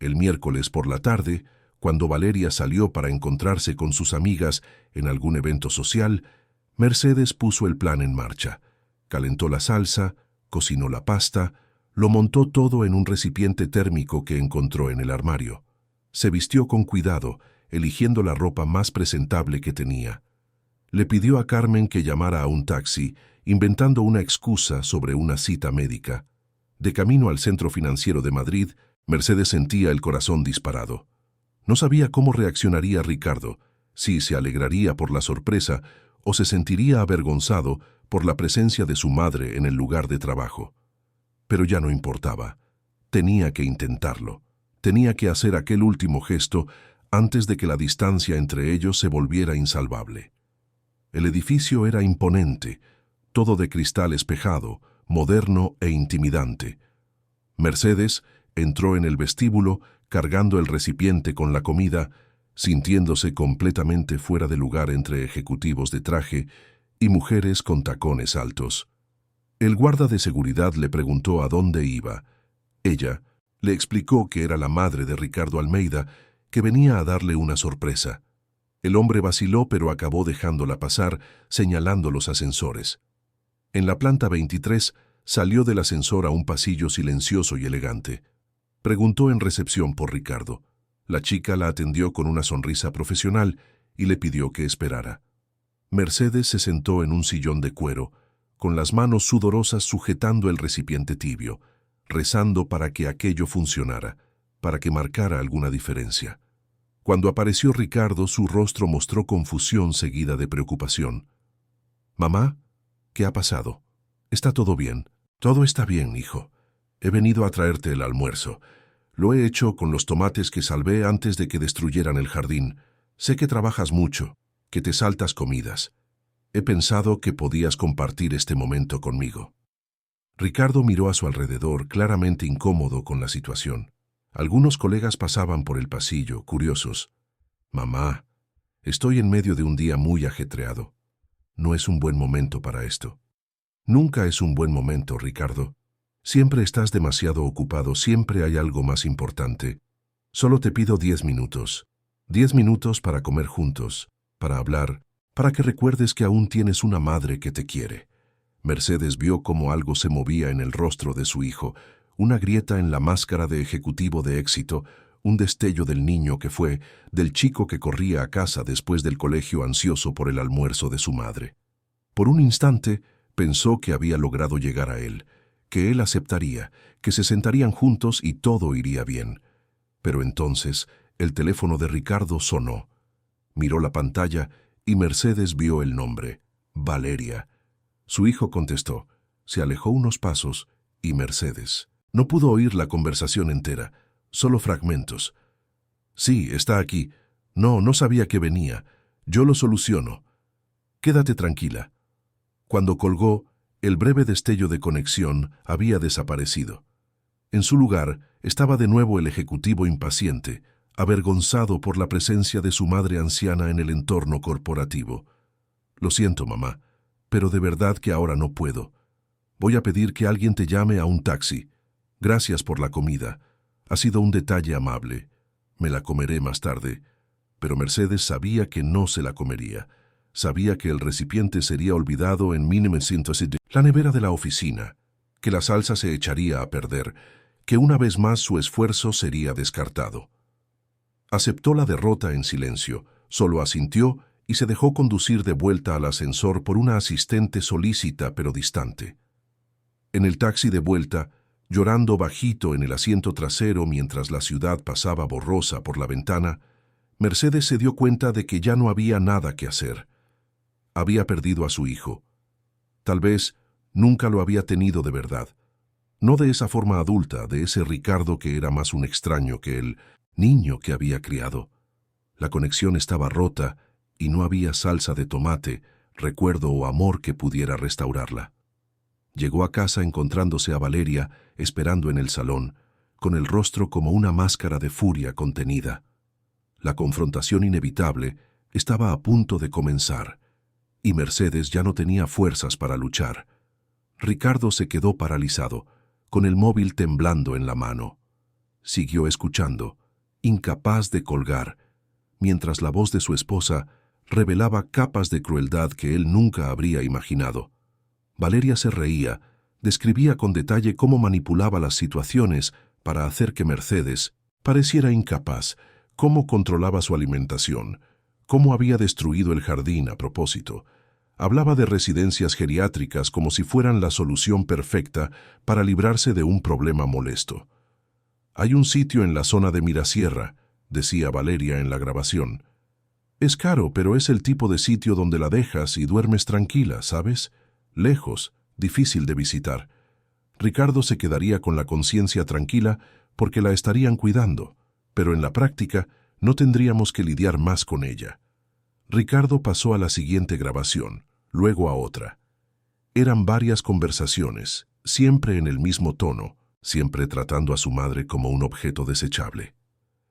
Speaker 1: El miércoles por la tarde, cuando Valeria salió para encontrarse con sus amigas en algún evento social, Mercedes puso el plan en marcha. Calentó la salsa, cocinó la pasta, lo montó todo en un recipiente térmico que encontró en el armario. Se vistió con cuidado, eligiendo la ropa más presentable que tenía. Le pidió a Carmen que llamara a un taxi, inventando una excusa sobre una cita médica. De camino al centro financiero de Madrid, Mercedes sentía el corazón disparado. No sabía cómo reaccionaría Ricardo, si se alegraría por la sorpresa o se sentiría avergonzado por la presencia de su madre en el lugar de trabajo. Pero ya no importaba. Tenía que intentarlo. Tenía que hacer aquel último gesto antes de que la distancia entre ellos se volviera insalvable. El edificio era imponente, todo de cristal espejado, moderno e intimidante. Mercedes entró en el vestíbulo cargando el recipiente con la comida, sintiéndose completamente fuera de lugar entre ejecutivos de traje y mujeres con tacones altos. El guarda de seguridad le preguntó a dónde iba. Ella, Le explicó que era la madre de Ricardo Almeida, que venía a darle una sorpresa. El hombre vaciló, pero acabó dejándola pasar, señalando los ascensores. En la planta 23 salió del ascensor a un pasillo silencioso y elegante. Preguntó en recepción por Ricardo. La chica la atendió con una sonrisa profesional y le pidió que esperara. Mercedes se sentó en un sillón de cuero, con las manos sudorosas sujetando el recipiente tibio, rezando para que aquello funcionara, para que marcara alguna diferencia. Cuando apareció Ricardo, su rostro mostró confusión seguida de preocupación. «Mamá, ¿qué ha pasado? ¿Está todo bien?» «Todo está bien, hijo. He venido a traerte el almuerzo. Lo he hecho con los tomates que salvé antes de que destruyeran el jardín. Sé que trabajas mucho, que te saltas comidas. He pensado que podías compartir este momento conmigo». Ricardo miró a su alrededor, claramente incómodo con la situación. Algunos colegas pasaban por el pasillo, curiosos. «Mamá, estoy en medio de un día muy ajetreado. No es un buen momento para esto». «Nunca es un buen momento, Ricardo. Siempre estás demasiado ocupado, siempre hay algo más importante. Solo te pido 10 minutos. 10 minutos para comer juntos, para hablar, para que recuerdes que aún tienes una madre que te quiere». Mercedes vio cómo algo se movía en el rostro de su hijo, una grieta en la máscara de ejecutivo de éxito, un destello del niño que fue, del chico que corría a casa después del colegio ansioso por el almuerzo de su madre. Por un instante, pensó que había logrado llegar a él, que él aceptaría, que se sentarían juntos y todo iría bien. Pero entonces, el teléfono de Ricardo sonó. Miró la pantalla y Mercedes vio el nombre, Valeria. Su hijo contestó, se alejó unos pasos y Mercedes. No pudo oír la conversación entera, solo fragmentos. «Sí, está aquí. No sabía que venía. Yo lo soluciono. Quédate tranquila». Cuando colgó, el breve destello de conexión había desaparecido. En su lugar estaba de nuevo el ejecutivo impaciente, avergonzado por la presencia de su madre anciana en el entorno corporativo. «Lo siento, mamá, pero de verdad que ahora no puedo. Voy a pedir que alguien te llame a un taxi. Gracias por la comida. Ha sido un detalle amable. Me la comeré más tarde». Pero Mercedes sabía que no se la comería. Sabía que el recipiente sería olvidado en 1970, la nevera de la oficina, que la salsa se echaría a perder, que una vez más su esfuerzo sería descartado. Aceptó la derrota en silencio, solo asintió y se dejó conducir de vuelta al ascensor por una asistente solícita pero distante. En el taxi de vuelta, llorando bajito en el asiento trasero mientras la ciudad pasaba borrosa por la ventana, Mercedes se dio cuenta de que ya no había nada que hacer. Había perdido a su hijo. Tal vez nunca lo había tenido de verdad. No de esa forma adulta, de ese Ricardo que era más un extraño que el niño que había criado. La conexión estaba rota y no había salsa de tomate, recuerdo o amor que pudiera restaurarla. Llegó a casa encontrándose a Valeria esperando en el salón, con el rostro como una máscara de furia contenida. La confrontación inevitable estaba a punto de comenzar, y Mercedes ya no tenía fuerzas para luchar. Ricardo se quedó paralizado, con el móvil temblando en la mano. Siguió escuchando, incapaz de colgar, mientras la voz de su esposa revelaba capas de crueldad que él nunca habría imaginado. Valeria se reía, describía con detalle cómo manipulaba las situaciones para hacer que Mercedes pareciera incapaz, cómo controlaba su alimentación, cómo había destruido el jardín a propósito. Hablaba de residencias geriátricas como si fueran la solución perfecta para librarse de un problema molesto. «Hay un sitio en la zona de Mirasierra», decía Valeria en la grabación. «Es caro, pero es el tipo de sitio donde la dejas y duermes tranquila, ¿sabes? Lejos, difícil de visitar. Ricardo se quedaría con la conciencia tranquila porque la estarían cuidando, pero en la práctica no tendríamos que lidiar más con ella». Ricardo pasó a la siguiente grabación, luego a otra. Eran varias conversaciones, siempre en el mismo tono, siempre tratando a su madre como un objeto desechable.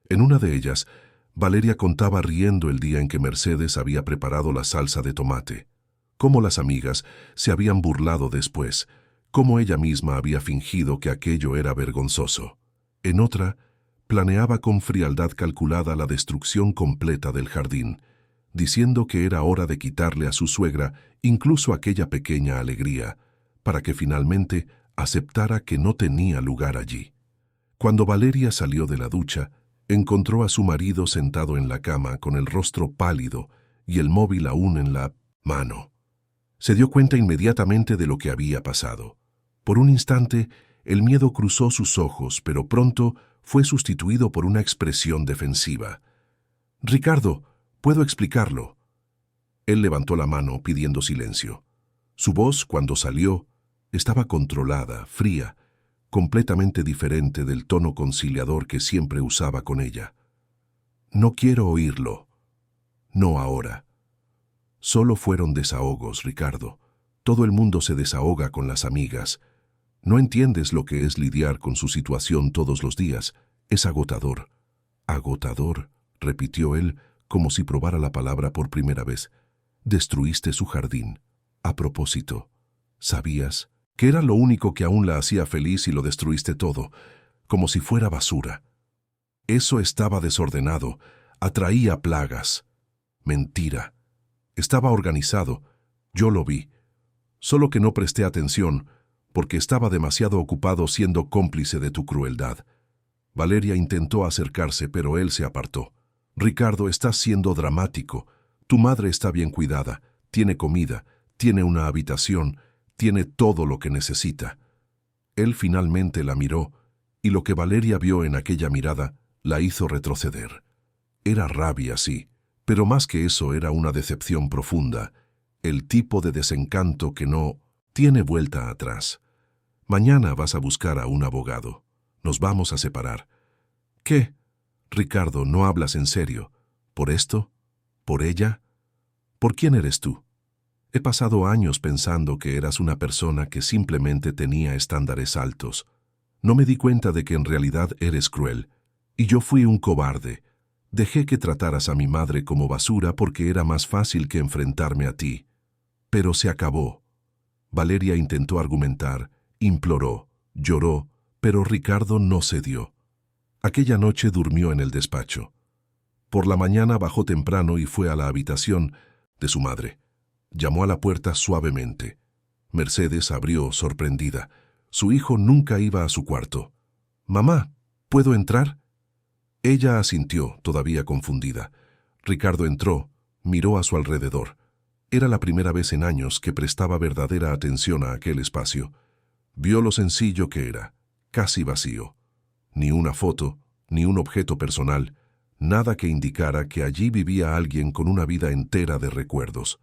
Speaker 1: En una de ellas, Valeria contaba riendo el día en que Mercedes había preparado la salsa de tomate, cómo las amigas se habían burlado después, cómo ella misma había fingido que aquello era vergonzoso. En otra, planeaba con frialdad calculada la destrucción completa del jardín, diciendo que era hora de quitarle a su suegra incluso aquella pequeña alegría, para que finalmente aceptara que no tenía lugar allí. Cuando Valeria salió de la ducha, encontró a su marido sentado en la cama con el rostro pálido y el móvil aún en la mano. Se dio cuenta inmediatamente de lo que había pasado. Por un instante, el miedo cruzó sus ojos, pero pronto fue sustituido por una expresión defensiva. «Ricardo, puedo explicarlo». Él levantó la mano pidiendo silencio. Su voz, cuando salió, estaba controlada, fría, completamente diferente del tono conciliador que siempre usaba con ella. «No quiero oírlo. No ahora». Solo fueron desahogos, Ricardo. Todo el mundo se desahoga con las amigas. No entiendes lo que es lidiar con su situación todos los días. Es agotador. Agotador, repitió él, como si probara la palabra por primera vez. Destruiste su jardín. A propósito. ¿Sabías que era lo único que aún la hacía feliz y lo destruiste todo, como si fuera basura? Eso estaba desordenado. Atraía plagas. Mentira. Estaba organizado. Yo lo vi. Solo que no presté atención, porque estaba demasiado ocupado siendo cómplice de tu crueldad. Valeria intentó acercarse, pero él se apartó. Ricardo, estás siendo dramático. Tu madre está bien cuidada, tiene comida, tiene una habitación, tiene todo lo que necesita. Él finalmente la miró, y lo que Valeria vio en aquella mirada la hizo retroceder. Era rabia, sí, pero más que eso era una decepción profunda, el tipo de desencanto que no tiene vuelta atrás. Mañana vas a buscar a un abogado. Nos vamos a separar. ¿Qué? Ricardo, ¿no hablas en serio? ¿Por esto? ¿Por ella? ¿Por quién eres tú? He pasado años pensando que eras una persona que simplemente tenía estándares altos. No me di cuenta de que en realidad eres cruel. Y yo fui un cobarde. Dejé que trataras a mi madre como basura porque era más fácil que enfrentarme a ti. Pero se acabó. Valeria intentó argumentar, imploró, lloró, pero Ricardo no cedió. Aquella noche durmió en el despacho. Por la mañana bajó temprano y fue a la habitación de su madre. Llamó a la puerta suavemente. Mercedes abrió, sorprendida. Su hijo nunca iba a su cuarto. «Mamá, ¿puedo entrar?» Ella asintió, todavía confundida. Ricardo entró, miró a su alrededor. Era la primera vez en años que prestaba verdadera atención a aquel espacio. Vio lo sencillo que era, casi vacío. Ni una foto, ni un objeto personal, nada que indicara que allí vivía alguien con una vida entera de recuerdos.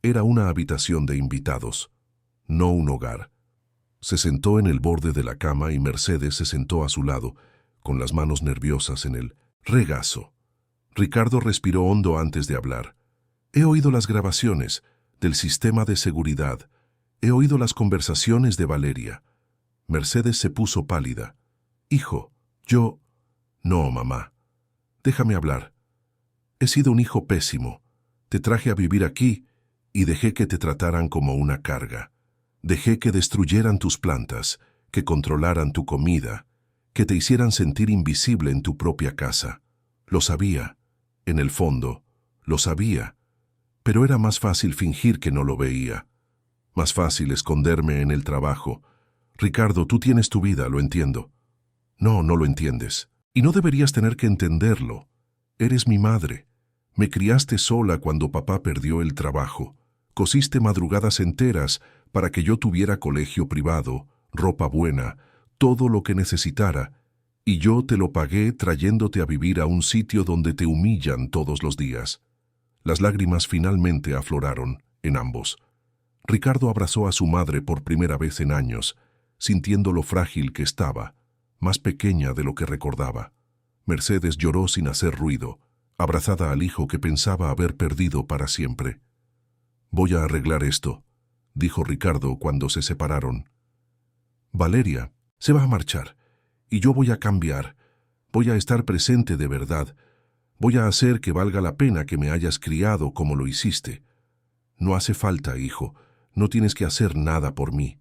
Speaker 1: Era una habitación de invitados, no un hogar. Se sentó en el borde de la cama y Mercedes se sentó a su lado, con las manos nerviosas en el regazo. Ricardo respiró hondo antes de hablar. He oído las grabaciones del sistema de seguridad. He oído las conversaciones de Valeria. Mercedes se puso pálida. Hijo, yo... No, mamá. Déjame hablar. He sido un hijo pésimo. Te traje a vivir aquí y dejé que te trataran como una carga. Dejé que destruyeran tus plantas, que controlaran tu comida, que te hicieran sentir invisible en tu propia casa. Lo sabía. En el fondo, lo sabía. Pero era más fácil fingir que no lo veía. Más fácil esconderme en el trabajo. Ricardo, tú tienes tu vida, lo entiendo. No, no lo entiendes. Y no deberías tener que entenderlo. Eres mi madre. Me criaste sola cuando papá perdió el trabajo. Cosiste madrugadas enteras para que yo tuviera colegio privado, ropa buena, todo lo que necesitara, y yo te lo pagué trayéndote a vivir a un sitio donde te humillan todos los días. Las lágrimas finalmente afloraron en ambos. Ricardo abrazó a su madre por primera vez en años, sintiendo lo frágil que estaba, más pequeña de lo que recordaba. Mercedes lloró sin hacer ruido, abrazada al hijo que pensaba haber perdido para siempre. «Voy a arreglar esto», dijo Ricardo cuando se separaron. «Valeria se va a marchar, y yo voy a cambiar. Voy a estar presente de verdad. Voy a hacer que valga la pena que me hayas criado como lo hiciste. No hace falta, hijo, no tienes que hacer nada por mí.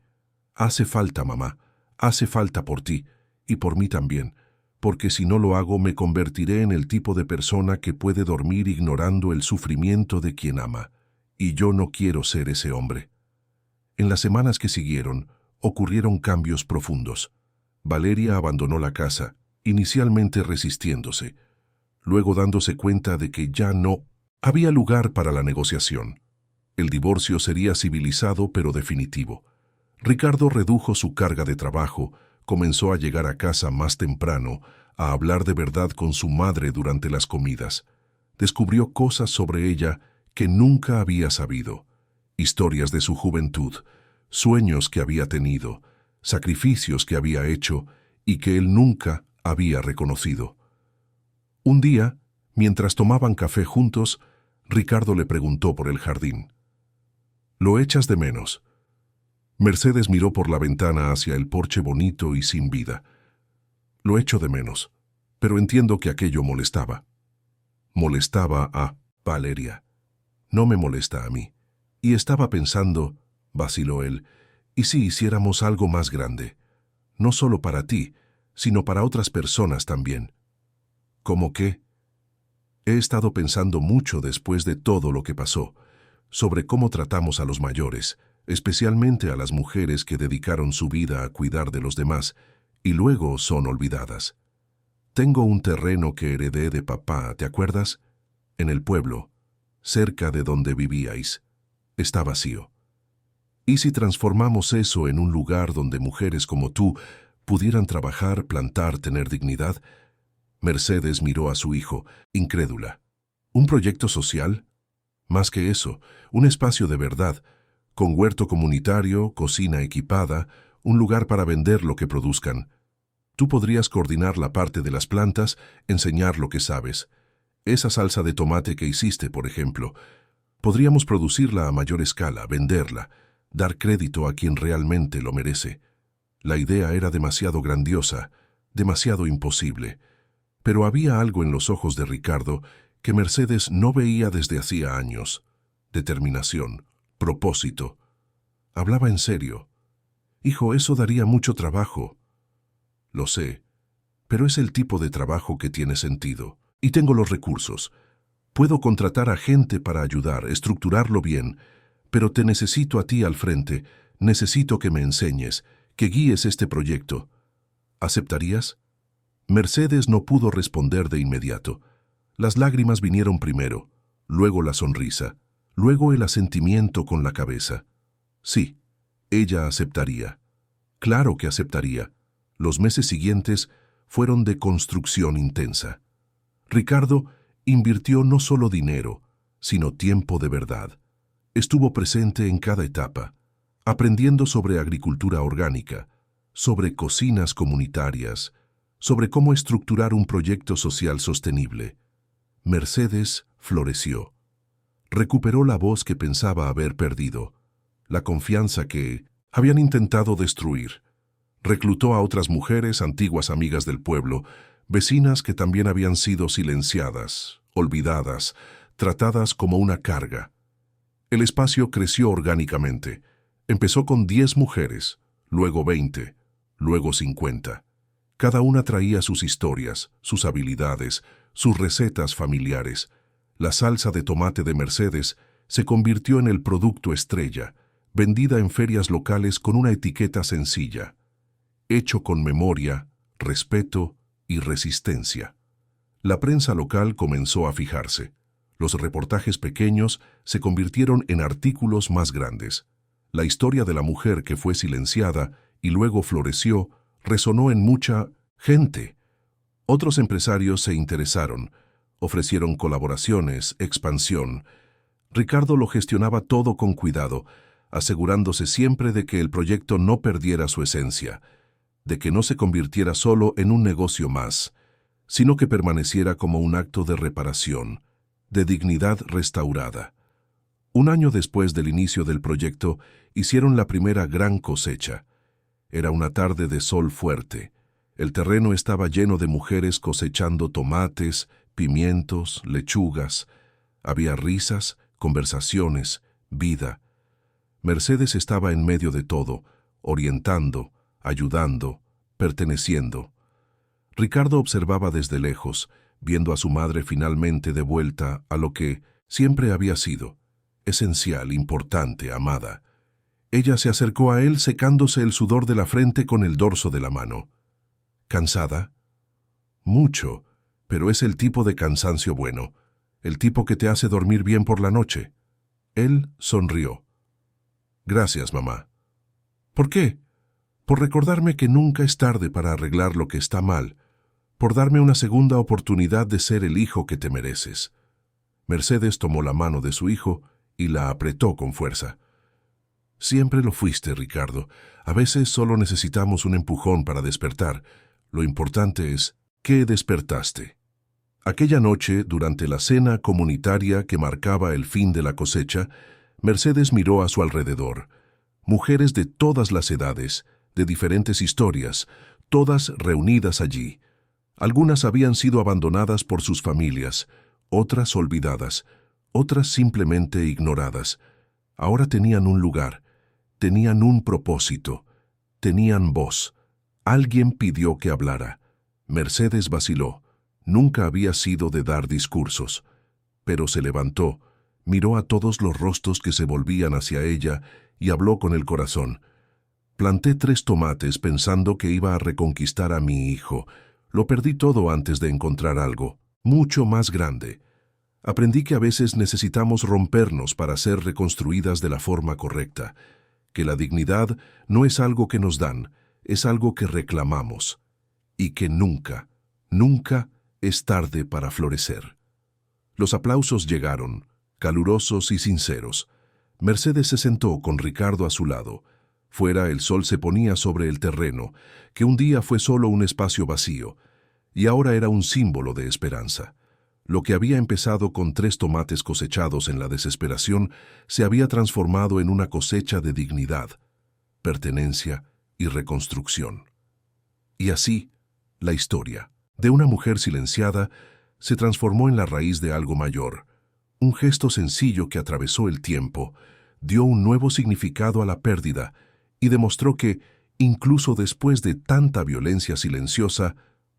Speaker 1: Hace falta, mamá, hace falta por ti, y por mí también. porque si no lo hago me convertiré en el tipo de persona que puede dormir ignorando el sufrimiento de quien ama, y yo no quiero ser ese hombre. En las semanas que siguieron, ocurrieron cambios profundos. Valeria abandonó la casa, inicialmente resistiéndose, luego dándose cuenta de que ya no había lugar para la negociación. El divorcio sería civilizado pero definitivo. Ricardo redujo su carga de trabajo, comenzó a llegar a casa más temprano, a hablar de verdad con su madre durante las comidas. Descubrió cosas sobre ella que nunca había sabido, historias de su juventud, sueños que había tenido, sacrificios que había hecho y que él nunca había reconocido. Un día, mientras tomaban café juntos, Ricardo le preguntó por el jardín. «¿Lo echas de menos?» Mercedes miró por la ventana hacia el porche bonito y sin vida. «Lo echo de menos, pero entiendo que aquello molestaba». Molestaba a Valeria. No me molesta a mí. Y estaba pensando, vaciló él, ¿y si hiciéramos algo más grande? No solo para ti, sino para otras personas también. ¿Cómo qué? He estado pensando mucho después de todo lo que pasó, sobre cómo tratamos a los mayores, especialmente a las mujeres que dedicaron su vida a cuidar de los demás y luego son olvidadas. Tengo un terreno que heredé de papá, ¿te acuerdas? En el pueblo, cerca de donde vivíais. Está vacío. ¿Y si transformamos eso en un lugar donde mujeres como tú pudieran trabajar, plantar, tener dignidad? Mercedes miró a su hijo, incrédula. ¿Un proyecto social? Más que eso, un espacio de verdad, con huerto comunitario, cocina equipada, un lugar para vender lo que produzcan. Tú podrías coordinar la parte de las plantas, enseñar lo que sabes. Esa salsa de tomate que hiciste, por ejemplo, podríamos producirla a mayor escala, venderla, dar crédito a quien realmente lo merece. La idea era demasiado grandiosa, demasiado imposible, pero había algo en los ojos de Ricardo que Mercedes no veía desde hacía años. Determinación, propósito. Hablaba en serio. «Hijo, eso daría mucho trabajo». «Lo sé, pero es el tipo de trabajo que tiene sentido. Y tengo los recursos. Puedo contratar a gente para ayudar, estructurarlo bien, pero te necesito a ti al frente, necesito que me enseñes, que guíes este proyecto. ¿Aceptarías?» Mercedes no pudo responder de inmediato. Las lágrimas vinieron primero, luego la sonrisa, luego el asentimiento con la cabeza. Sí, ella aceptaría. Claro que aceptaría. Los meses siguientes fueron de construcción intensa. Ricardo invirtió no solo dinero, sino tiempo de verdad. Estuvo presente en cada etapa, aprendiendo sobre agricultura orgánica, sobre cocinas comunitarias, sobre cómo estructurar un proyecto social sostenible. Mercedes floreció. Recuperó la voz que pensaba haber perdido, la confianza que habían intentado destruir. Reclutó a otras mujeres, antiguas amigas del pueblo, vecinas que también habían sido silenciadas, olvidadas, tratadas como una carga. El espacio creció orgánicamente. Empezó con 10 mujeres, luego 20, luego 50. Cada una traía sus historias, sus habilidades, sus recetas familiares. La salsa de tomate de Mercedes se convirtió en el producto estrella, vendida en ferias locales con una etiqueta sencilla: hecho con memoria, respeto y resistencia. La prensa local comenzó a fijarse. Los reportajes pequeños se convirtieron en artículos más grandes. La historia de la mujer que fue silenciada y luego floreció resonó en mucha gente. Otros empresarios se interesaron, ofrecieron colaboraciones, expansión. Ricardo lo gestionaba todo con cuidado, asegurándose siempre de que el proyecto no perdiera su esencia, de que no se convirtiera solo en un negocio más, sino que permaneciera como un acto de reparación, de dignidad restaurada. Un año después del inicio del proyecto, hicieron la primera gran cosecha. Era una tarde de sol fuerte. El terreno estaba lleno de mujeres cosechando tomates, pimientos, lechugas. Había risas, conversaciones, vida. Mercedes estaba en medio de todo, orientando, ayudando, perteneciendo. Ricardo observaba desde lejos, viendo a su madre finalmente de vuelta a lo que siempre había sido, esencial, importante, amada. Ella se acercó a él secándose el sudor de la frente con el dorso de la mano. ¿Cansada? Mucho, pero es el tipo de cansancio bueno, el tipo que te hace dormir bien por la noche. Él sonrió. Gracias, mamá. ¿Por qué? Por recordarme que nunca es tarde para arreglar lo que está mal, por darme una segunda oportunidad de ser el hijo que te mereces. Mercedes tomó la mano de su hijo y la apretó con fuerza. Siempre lo fuiste, Ricardo. A veces solo necesitamos un empujón para despertar. Lo importante es que despertaste. Aquella noche, durante la cena comunitaria que marcaba el fin de la cosecha, Mercedes miró a su alrededor. Mujeres de todas las edades, de diferentes historias, todas reunidas allí. Algunas habían sido abandonadas por sus familias, otras olvidadas, otras simplemente ignoradas. Ahora tenían un lugar, tenían un propósito, tenían voz. Alguien pidió que hablara. Mercedes vaciló. Nunca había sido de dar discursos. Pero se levantó, miró a todos los rostros que se volvían hacia ella y habló con el corazón. Planté 3 tomates pensando que iba a reconquistar a mi hijo. Lo perdí todo antes de encontrar algo, mucho más grande. Aprendí que a veces necesitamos rompernos para ser reconstruidas de la forma correcta, que la dignidad no es algo que nos dan, es algo que reclamamos, y que nunca, nunca es tarde para florecer. Los aplausos llegaron, calurosos y sinceros. Mercedes se sentó con Ricardo a su lado. Fuera el sol se ponía sobre el terreno, que un día fue solo un espacio vacío, y ahora era un símbolo de esperanza. Lo que había empezado con 3 tomates cosechados en la desesperación se había transformado en una cosecha de dignidad, pertenencia y reconstrucción. Y así, la historia de una mujer silenciada se transformó en la raíz de algo mayor. Un gesto sencillo que atravesó el tiempo, dio un nuevo significado a la pérdida y demostró que, incluso después de tanta violencia silenciosa,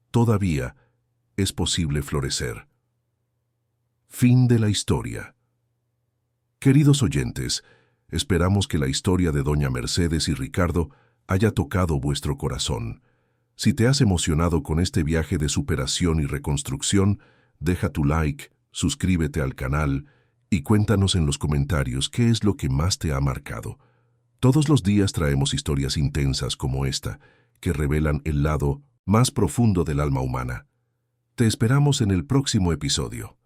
Speaker 1: todavía es posible florecer. Fin de la historia. Queridos oyentes, esperamos que la historia de Doña Mercedes y Ricardo haya tocado vuestro corazón. Si te has emocionado con este viaje de superación y reconstrucción, deja tu like, suscríbete al canal y cuéntanos en los comentarios qué es lo que más te ha marcado. Todos los días traemos historias intensas como esta, que revelan el lado más profundo del alma humana. Te esperamos en el próximo episodio.